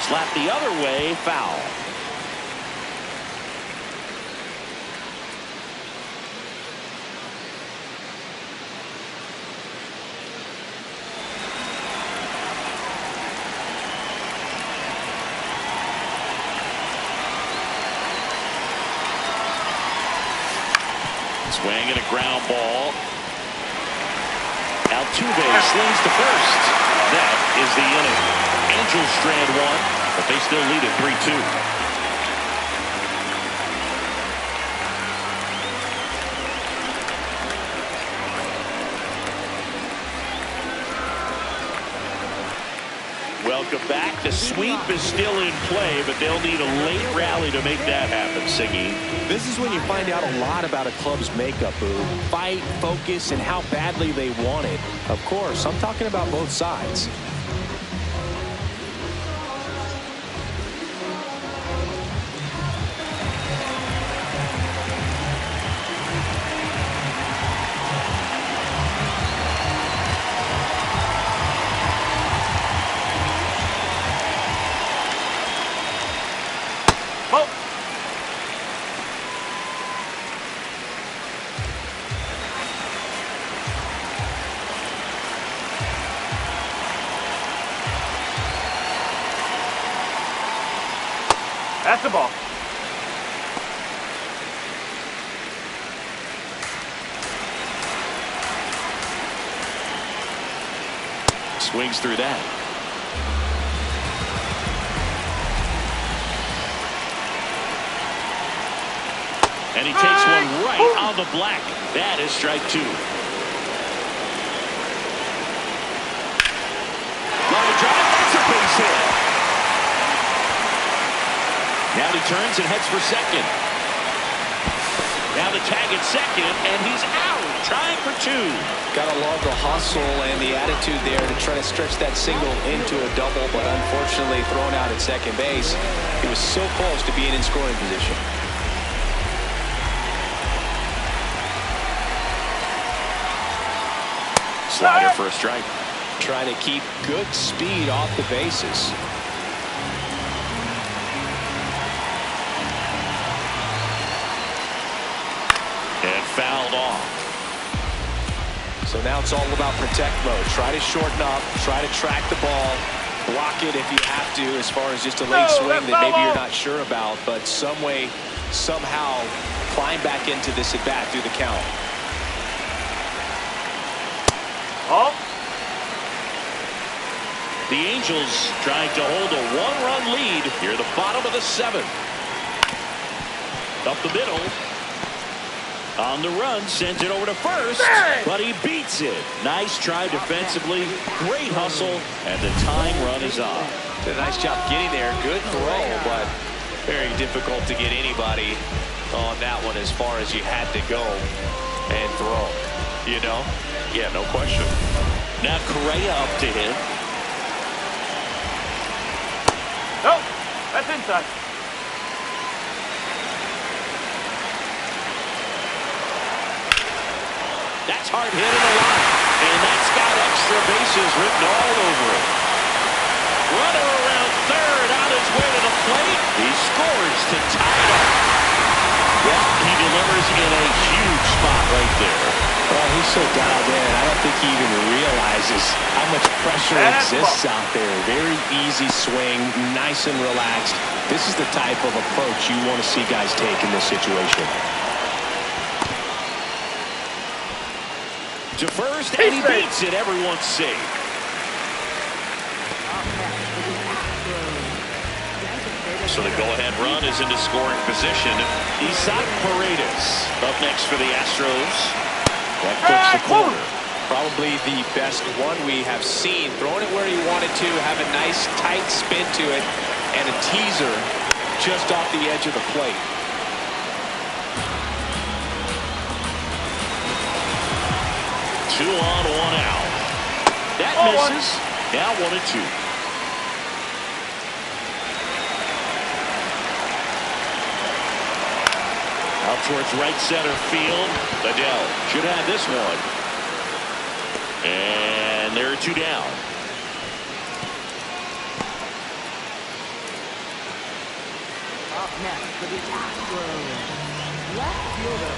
Slap the other way, foul. Swing and a ground ball. Altuve slings to first. That is the inning. Angels strand one, but they still lead at 3-2. Welcome back. The sweep is still in play, but they'll need a late rally to make that happen, Siggy. This is when you find out a lot about a club's makeup, Boo. Fight, focus, and how badly they want it. Of course, I'm talking about both sides. That's the ball. Swings through that. And he takes one right on the black. That is strike two. Line drive. That's a base hit. Now he turns and heads for second. Now the tag at second, and he's out. Trying for two. Gotta love the hustle and the attitude there to try to stretch that single into a double, but unfortunately thrown out at second base. He was so close to being in scoring position. Slider for a strike. Trying to keep good speed off the bases. And fouled off. So now it's all about protect mode. Try to shorten up, try to track the ball, block it if you have to, as far as just a late swing that maybe you're not sure about, but some way, somehow climb back into this at bat through the count. Oh. The Angels trying to hold a one-run lead here at the bottom of the seventh. Up the middle. On the run, sends it over to first, but he beats it. Nice try defensively, great hustle, and the tying run is on. Did a nice job getting there. Good throw, but very difficult to get anybody on that one as far as you had to go and throw. You know? Yeah, no question. Now Correa up to hit. No, that's inside. That's hard hit in the line, and that's got extra bases written all over it. Runner around third, on his way to the plate. He scores to tie it up. Well, he delivers in a huge spot right there. Well, he's so dialed in. I don't think he even realizes how much pressure exists out there. Very easy swing, nice and relaxed. This is the type of approach you want to see guys take in this situation. To first, and he beats it. Everyone's safe. So the go-ahead run is into scoring position. Isaac Paredes up next for the Astros. That clicks the corner. Probably the best one we have seen. Throwing it where he wanted to, have a nice tight spin to it, and a teaser just off the edge of the plate. Two on, one out. That misses. Now 1-2. Out towards right center field. Adele should have this one. And there are two down. Up next for the Astros, left fielder,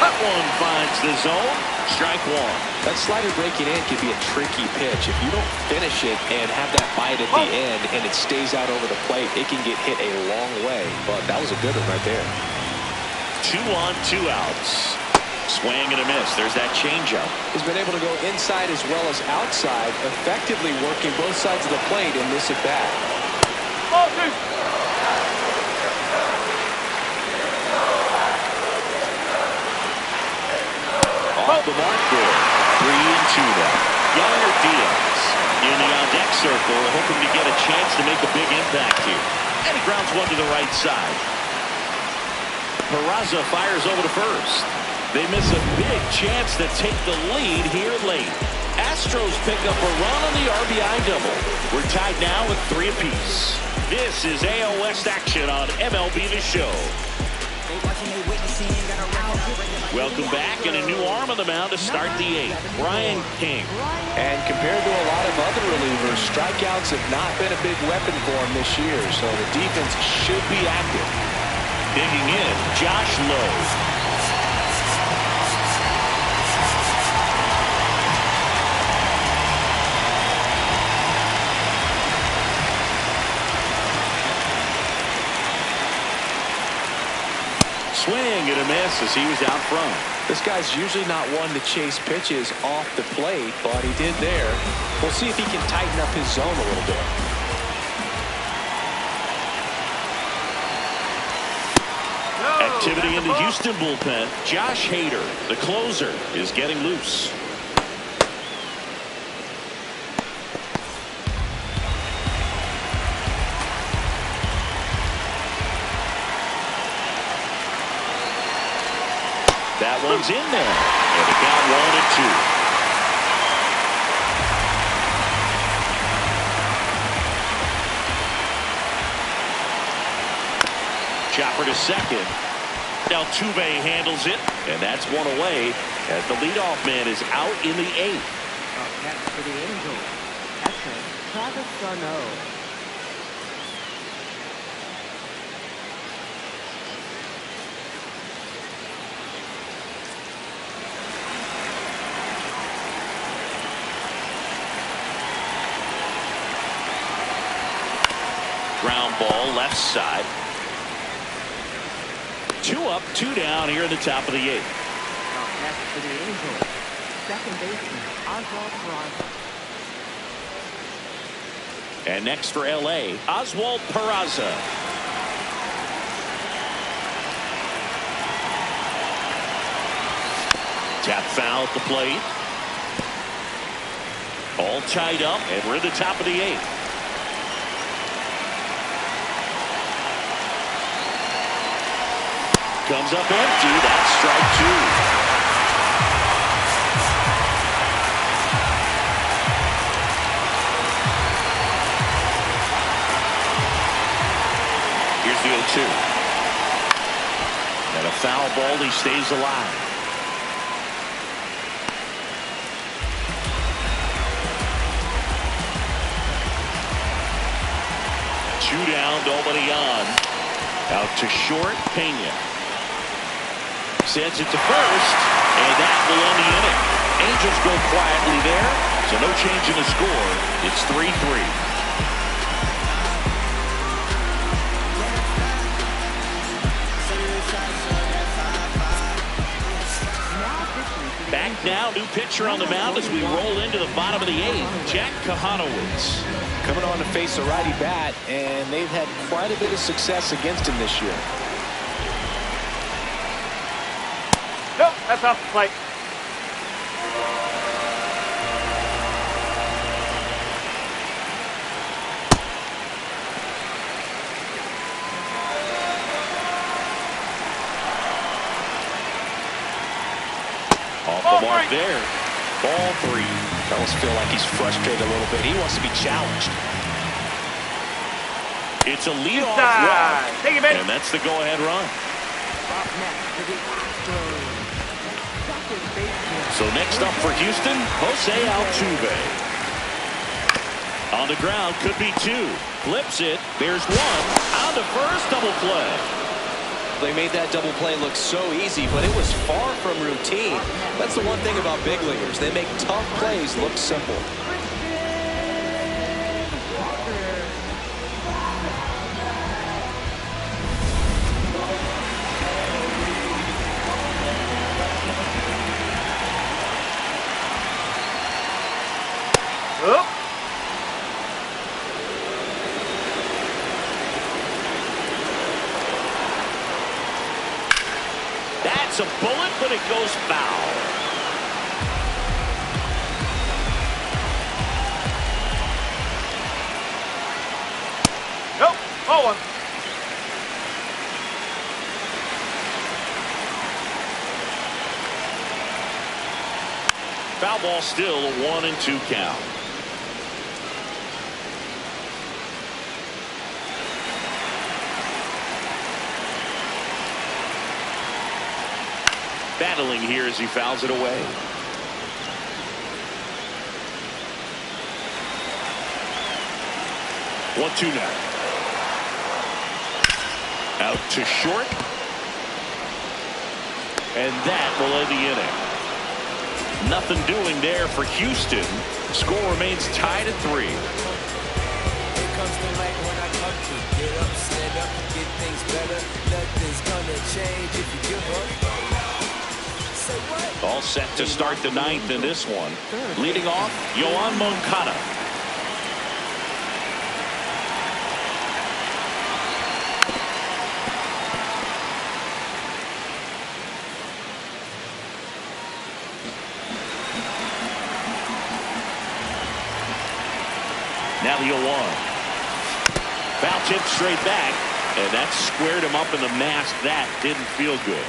That one finds the zone. Strike one. That slider breaking in can be a tricky pitch. If you don't finish it and have that bite at the end and it stays out over the plate, it can get hit a long way. But that was a good one right there. 2 on, 2 outs. Swing and a miss. There's that changeup. He's been able to go inside as well as outside, effectively working both sides of the plate in this at bat. Ball 2. Off the mark there. 3 and 2 now. Younger Diaz in the on-deck circle, hoping to get a chance to make a big impact here. And he grounds one to the right side. Peraza fires over to first. They miss a big chance to take the lead here late. Astros pick up a run on the RBI double. We're tied now with 3 apiece. This is AL West action on MLB The Show. Welcome back, and a new arm on the mound to start the 8th, Brian King. And compared to a lot of other relievers, strikeouts have not been a big weapon for him this year, so the defense should be active. Digging in, Josh Lowe. Swing and a miss as he was out front. This guy's usually not one to chase pitches off the plate, but he did there. We'll see if he can tighten up his zone a little bit. Activity in the Houston bullpen. Josh Hader, the closer, is getting loose. That one's in there. And it got 1 and 2. Chopper to second. Altuve handles it, and that's one away as the leadoff man is out in the 8th. Up next for the Angels, catcher Travis d'Arnaud. Ground ball left side. 2 up, 2 down here in the top of the 8th. Up next for the Angels, second baseman Oswald Peraza. And next for LA, Oswald Peraza. Tap foul at the plate. All tied up, and we're in the top of the 8th. Comes up empty. That's strike 2. Here's the 0-2. And a foul ball. He stays alive. Two down, nobody on. Out to short, Pena. Sends it to first, and that will end the inning. Angels go quietly there, so no change in the score. It's 3-3. Back now, new pitcher on the mound as we roll into the bottom of the 8th, Jack Kahanowitz. Coming on to face a righty bat, and they've had quite a bit of success against him this year. Nope, that's off the plate. Off the mark there. Ball 3. I almost feel like he's frustrated a little bit. He wants to be challenged. It's a leadoff Inside. walk, Take it, baby. and that's the go-ahead run. Up next for the Astros, second baseman. So next up for Houston, Jose Altuve. On the ground, could be 2. Flips it. There's 1. On to first, double play. They made that double play look so easy, but it was far from routine. That's the one thing about big leaguers. They make tough plays look simple. Up. That's a bullet, but it goes foul. Nope. Ball one. Foul ball still a 1-2 count. Battling here as he fouls it away. One-two now. Out to short. And that will end the inning. Nothing doing there for Houston. Score remains tied at 3. Here comes the night when I come to get up, stand up, get things better. Nothing's gonna change if you give up. Say what? All set to start the 9th in this one. Leading off, Yoan Moncada. Now the 0-1. Foul tip straight back, and that squared him up in the mask. That didn't feel good.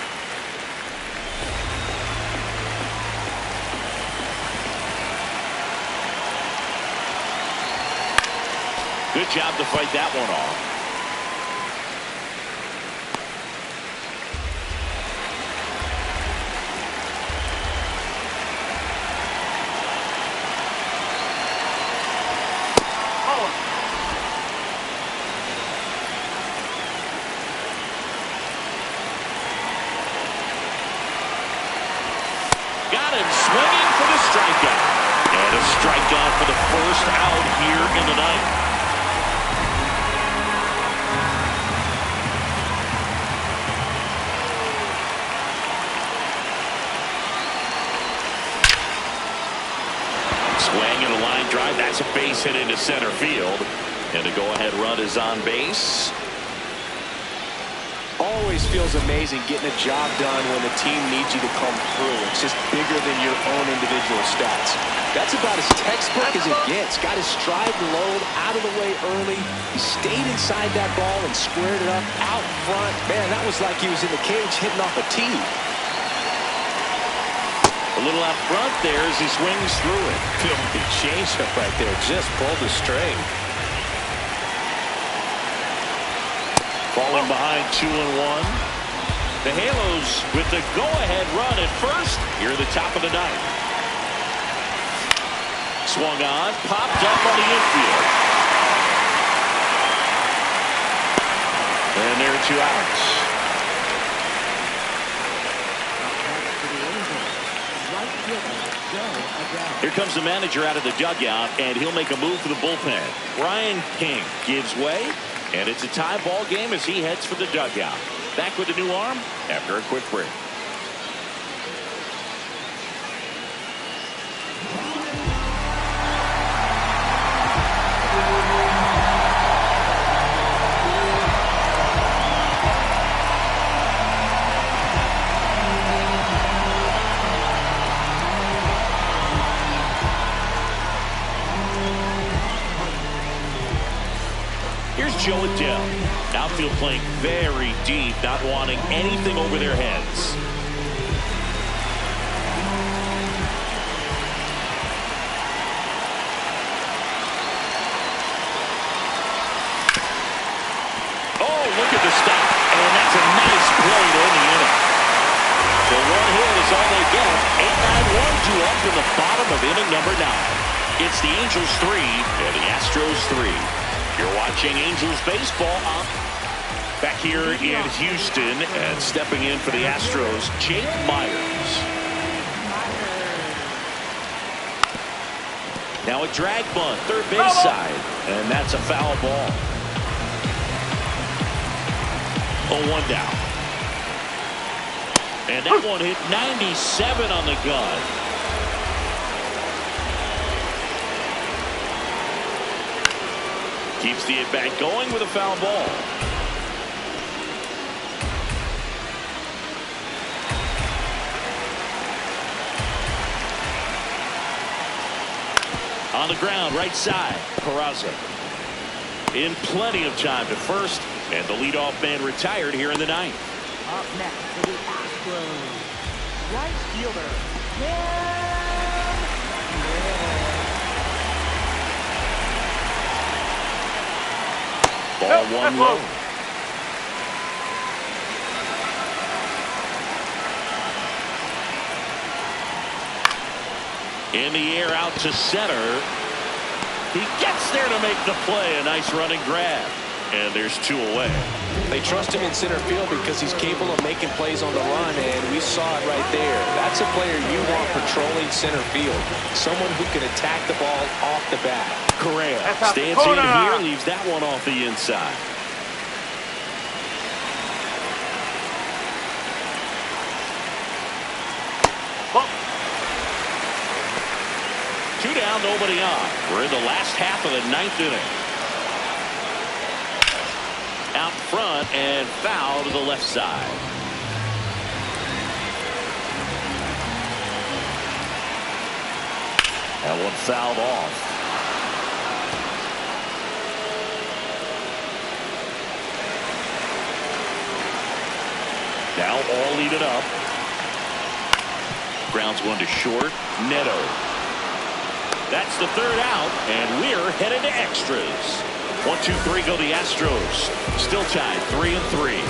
Good job to fight that one off. Got him swinging for the strikeout. And a strikeout for the first out here in the 9th. Swing and a line drive. That's a base hit into center field. And the go-ahead run is on base. Always feels amazing getting a job done when the team needs you to come through. It's just bigger than your own individual stats. That's about as textbook as it gets. Got his stride low, out of the way early. He stayed inside that ball and squared it up out front. Man, that was like he was in the cage hitting off a tee. A little out front there as he swings through it. Filthy changeup right there. Just pulled the string. Falling behind 2-1. The Halos with the go-ahead run at first here at the top of the 9th. Swung on, popped up on the infield. And there are 2 outs. Here comes the manager out of the dugout, and he'll make a move for the bullpen. Brian King gives way. And it's a tie ball game as he heads for the dugout. Back with a new arm after a quick break. Here's Joe Adele. Outfield playing very deep, not wanting anything over their heads. Oh, look at the stop. And that's a nice play to end the inning. So 1 hit is all they get. 8-9-1 2 up in the bottom of inning number 9. It's the Angels 3 and the Astros 3. You're watching Angels baseball on Back here in Houston and stepping in for the Astros, Jake Myers. Now a drag bunt, third base side, and that's a foul ball. 0-1 down. And that one hit 97 on the gun. Keeps the at-bat going with a foul ball. On the ground, right side, Peraza. In plenty of time to first, and the leadoff man retired here in the ninth. Up next for the Astros, right fielder, Ball one low. In the air out to center. He gets there to make the play. A nice running grab. And there's 2 away. They trust him in center field because he's capable of making plays on the run, and we saw it right there. That's a player you want patrolling center field. Someone who can attack the ball off the bat. Correa stands in here, leaves that one off the inside. Two down, nobody on. We're in the last half of the ninth inning. Out front and foul to the left side. That one fouled off. Now all lead it up. Grounds one to short. Neto. That's the third out, and we're headed to extras. 1-2-3 go the Astros. Still tied 3-3.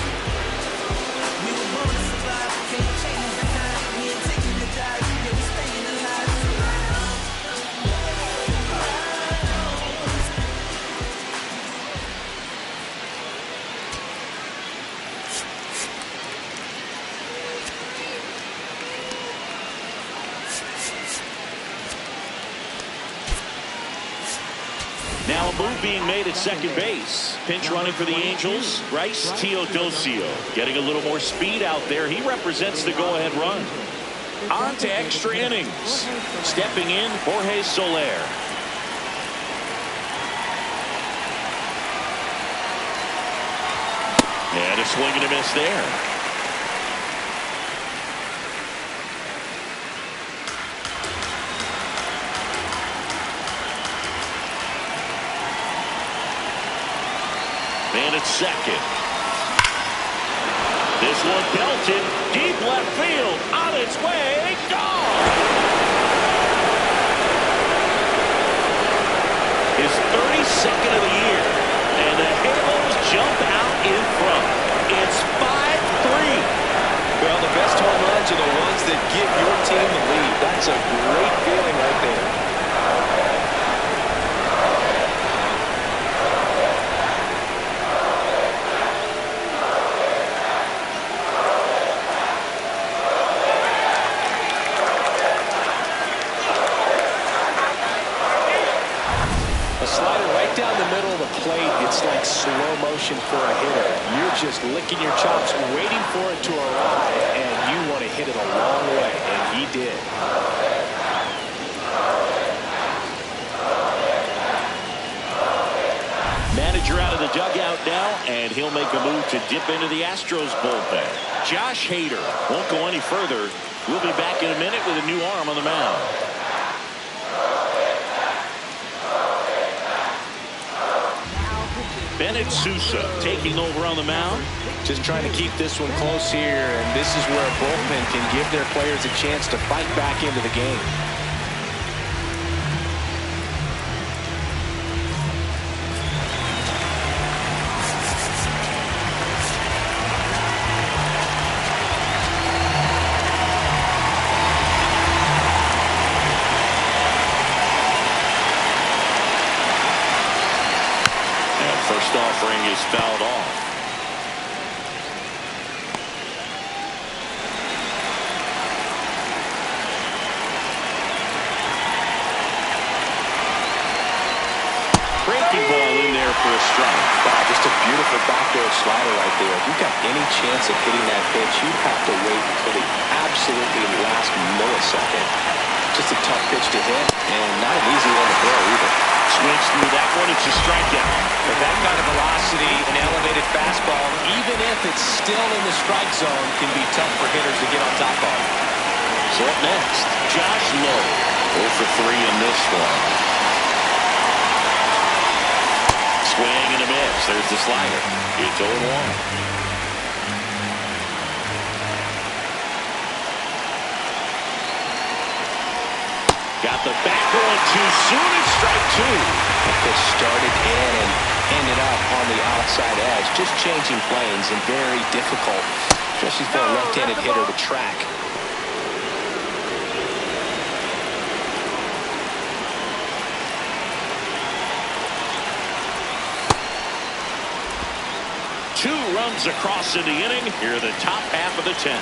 Now a move being made at second base. Pinch running for the Angels. Bryce Teodosio getting a little more speed out there. He represents the go-ahead run. On to extra innings. Stepping in, Jorge Soler. And a swing and a miss there. Man at second. This one belted deep left field. On its way. Gone. His 32nd of the year. And the Halos jump out in front. It's 5-3. Well, the best home runs are the ones that give your team the lead. That's a great feeling right there. Down the middle of the plate, it's like slow motion for a hitter. You're just licking your chops, waiting for it to arrive, and you want to hit it a long way, and he did. Manager out of the dugout now, and he'll make a move to dip into the Astros bullpen. Josh Hader won't go any further. We'll be back in a minute with a new arm on the mound. Bennett Sousa taking over on the mound. Just trying to keep this one close here, and this is where a bullpen can give their players a chance to fight back into the game. Offering is fouled off. for a strike. Wow, just a beautiful backdoor slider right there. If you've got any chance of hitting that pitch, you have to wait until the absolutely last millisecond. Just a tough pitch to hit, and not an easy one to throw either. Swings through that one. It's a strikeout. With that kind of velocity, an elevated fastball, even if it's still in the strike zone, can be tough for hitters to get on top of. So up next, Josh Lowe. 0 for 3 in this one. Swing and a miss. There's the slider. It's 0-1. Got the back going too soon. It's strike 2. The pitch started in and ended up on the outside edge. Just changing planes and very difficult, especially for a left-handed hitter to track. Two runs across in the inning. Here are the top half of the 10th.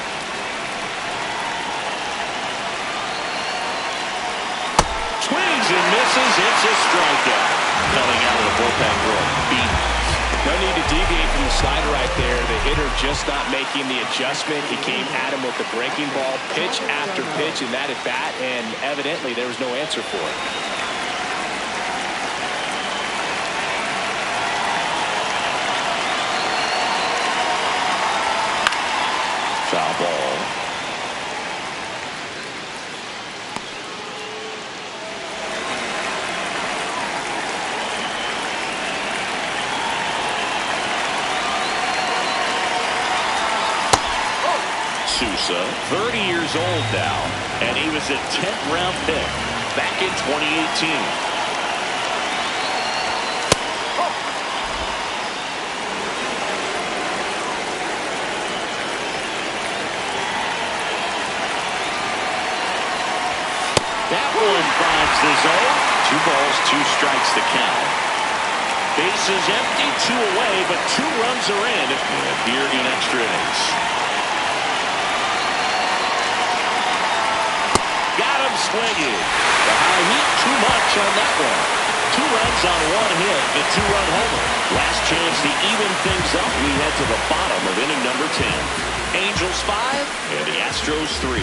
Swings and misses. It's a strikeout. Coming out of the bullpen room. No need to deviate from the slider right there. The hitter just not making the adjustment. He came at him with the breaking ball, pitch after pitch in that at bat, and evidently there was no answer for it. Foul ball. Sousa, 30 years old now, and he was a 10th round pick back in 2018. That one finds the zone. 2 balls, 2 strikes to count. Bases empty, 2 away, but 2 runs are in here in extra innings. Got him swinging. The high heat, too much on that one. 2 runs on 1 hit, the 2-run homer. Last chance to even things up. We head to the bottom of inning number 10. Angels 5 and the Astros 3.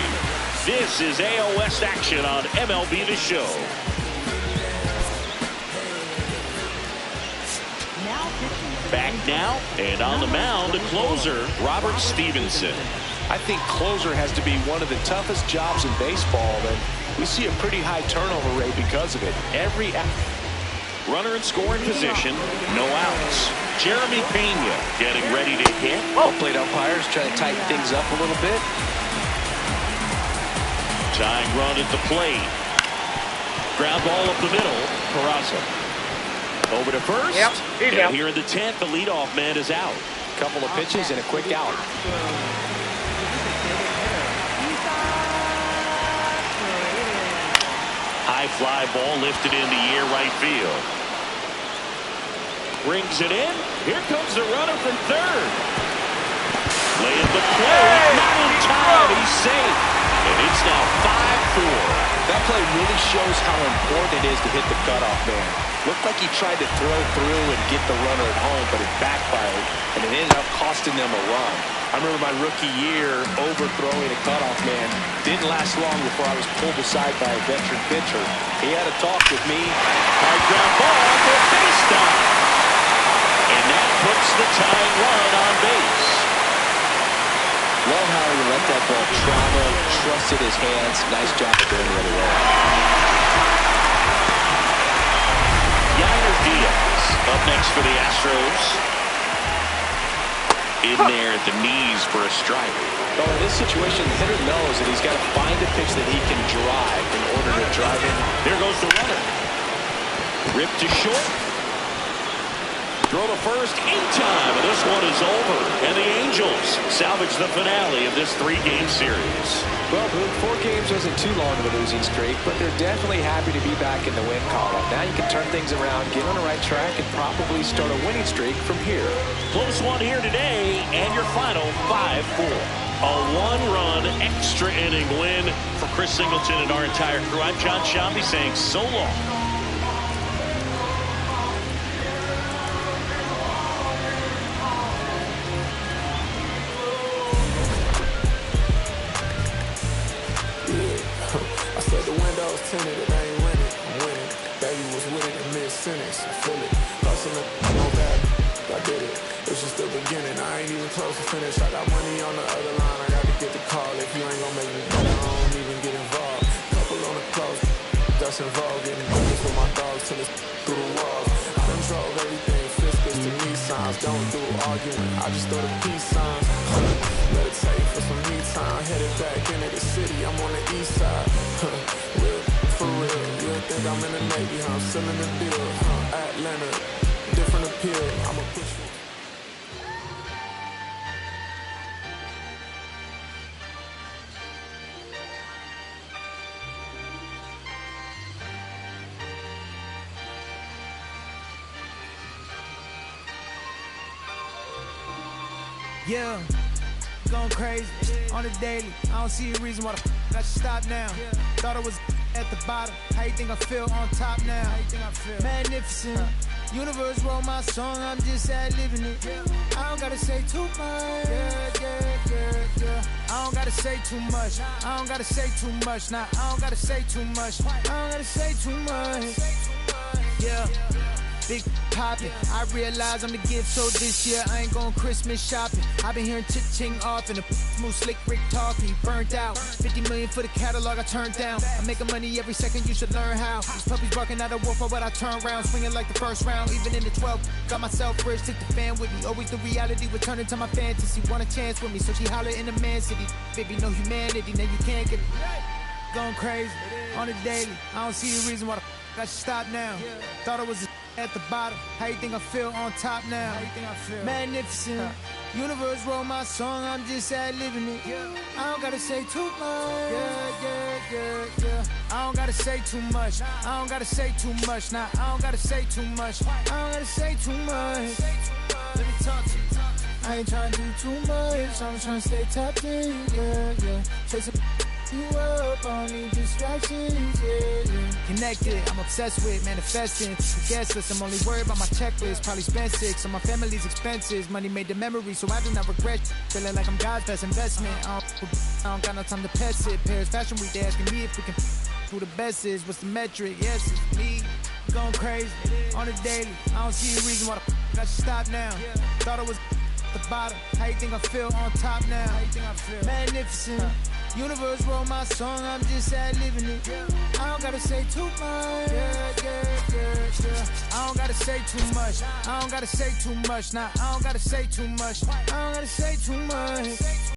This is AL West action on MLB The Show. Back now, and on the mound, the closer, Robert Stevenson. I think closer has to be one of the toughest jobs in baseball, and we see a pretty high turnover rate because of it. Every runner in scoring position, no outs. Jeremy Pena getting ready to hit. Plate umpires trying to tighten things up a little bit. Tying run at the plate. Ground ball up the middle. Peraza. Over to first. Yep, he's out. And here in the 10th, the leadoff man is out. Couple of pitches and a quick out. High fly ball lifted in the air right field. Brings it in. Here comes the runner from third. Laying the play. Not in time. He's safe. And it's now 5-4. That play really shows how important it is to hit the cutoff man. Looked like he tried to throw through and get the runner at home, but it backfired, and it ended up costing them a run. I remember my rookie year overthrowing a cutoff man. Didn't last long before I was pulled aside by a veteran pitcher. He had a talk with me. Hard ground ball for a base stop. And that puts the tying run on base. Love how he let that ball travel, trusted his hands. Nice job of going the other way. Yainer Diaz up next for the Astros. In there at the knees for a strike. Well, in this situation, the hitter knows that he's got to find a pitch that he can drive in order to drive in. There goes the runner. Ripped to short. Throw to first in time, and this one is over. And the Angels salvage the finale of this 3-game series. Well, Boone, 4 games wasn't too long of a losing streak, but they're definitely happy to be back in the win column. Now you can turn things around, get on the right track, and probably start a winning streak from here. Close one here today, and your final 5-4. A 1-run extra inning win for Chris Singleton and our entire crew. I'm John Shambi saying so long. beginning. I ain't even close to finish. I got money on the other line. I got to get the call. If you ain't gonna make me better, I don't even get involved. Couple on the close, that's involved. Getting business with my dogs till it's through the walls. I done drove everything, Fiscus to Nissans. Don't do arguing, I just throw the peace signs. Meditate for some me time. Headed back into the city, I'm on the east side. Real, for real. You think I'm in the Navy, huh? I'm still in the deal, Atlanta, different appeal. I'ma push you. Yeah, going crazy on the daily. I don't see a reason why the I should stop now. Thought I was at the bottom. How you think I feel on top now? How you think I feel? Magnificent. Universe wrote my song, I'm just ad-libbing it. I don't gotta say too much. I don't gotta say too much. I don't gotta say too much. Nah, I don't gotta say too much. I don't gotta say too much. Yeah. Big poppin', I realize I'm the gift, so this year I ain't going Christmas shopping. I've been hearing chit-ching off and the smooth slick Rick talking, burnt out. 50 million for the catalog I turned down. I'm making money every second, you should learn how. These puppies barking out a wolf, but I turn round, swinging like the first round, even in the 12th. Got myself rich, took the fan with me. Always the reality would turn into my fantasy. Want a chance with me, so she holler in the man city. Baby, no humanity, now you can't get it. Going crazy on the daily. I don't see a reason why the I should stop now. Thought I was at the bottom. How you think I feel on top now? How you think I feel? Magnificent. Universe wrote my song, I'm just ad-libbing it. I don't gotta say too much. I don't gotta say too much. I don't gotta say too much. Nah, I don't gotta say too much. I don't gotta say too much. Let me talk to you. I ain't trying to do too much. I'm trying to stay tapped in. Chasing you up, I don't need distractions, Connected, I'm obsessed with manifesting. Guess list, I'm only worried about my checklist. Probably spent 6 on my family's expenses. Money made the memory, so I do not regret. Feeling like I'm God's best investment. I don't got no time to pass it. Paris Fashion Week, they asking me if we can who the best is. What's the metric? Yes, it's me. Going crazy on the daily. I don't see a reason why the I should stop now. Thought I was at the bottom. How you think I feel on top now? How you think I feel? Magnificent. Universe wrote my song, I'm just ad-libbing it. I don't gotta say too much. I don't gotta say too much. I don't gotta say too much. Nah, I don't gotta say too much. I don't gotta say too much.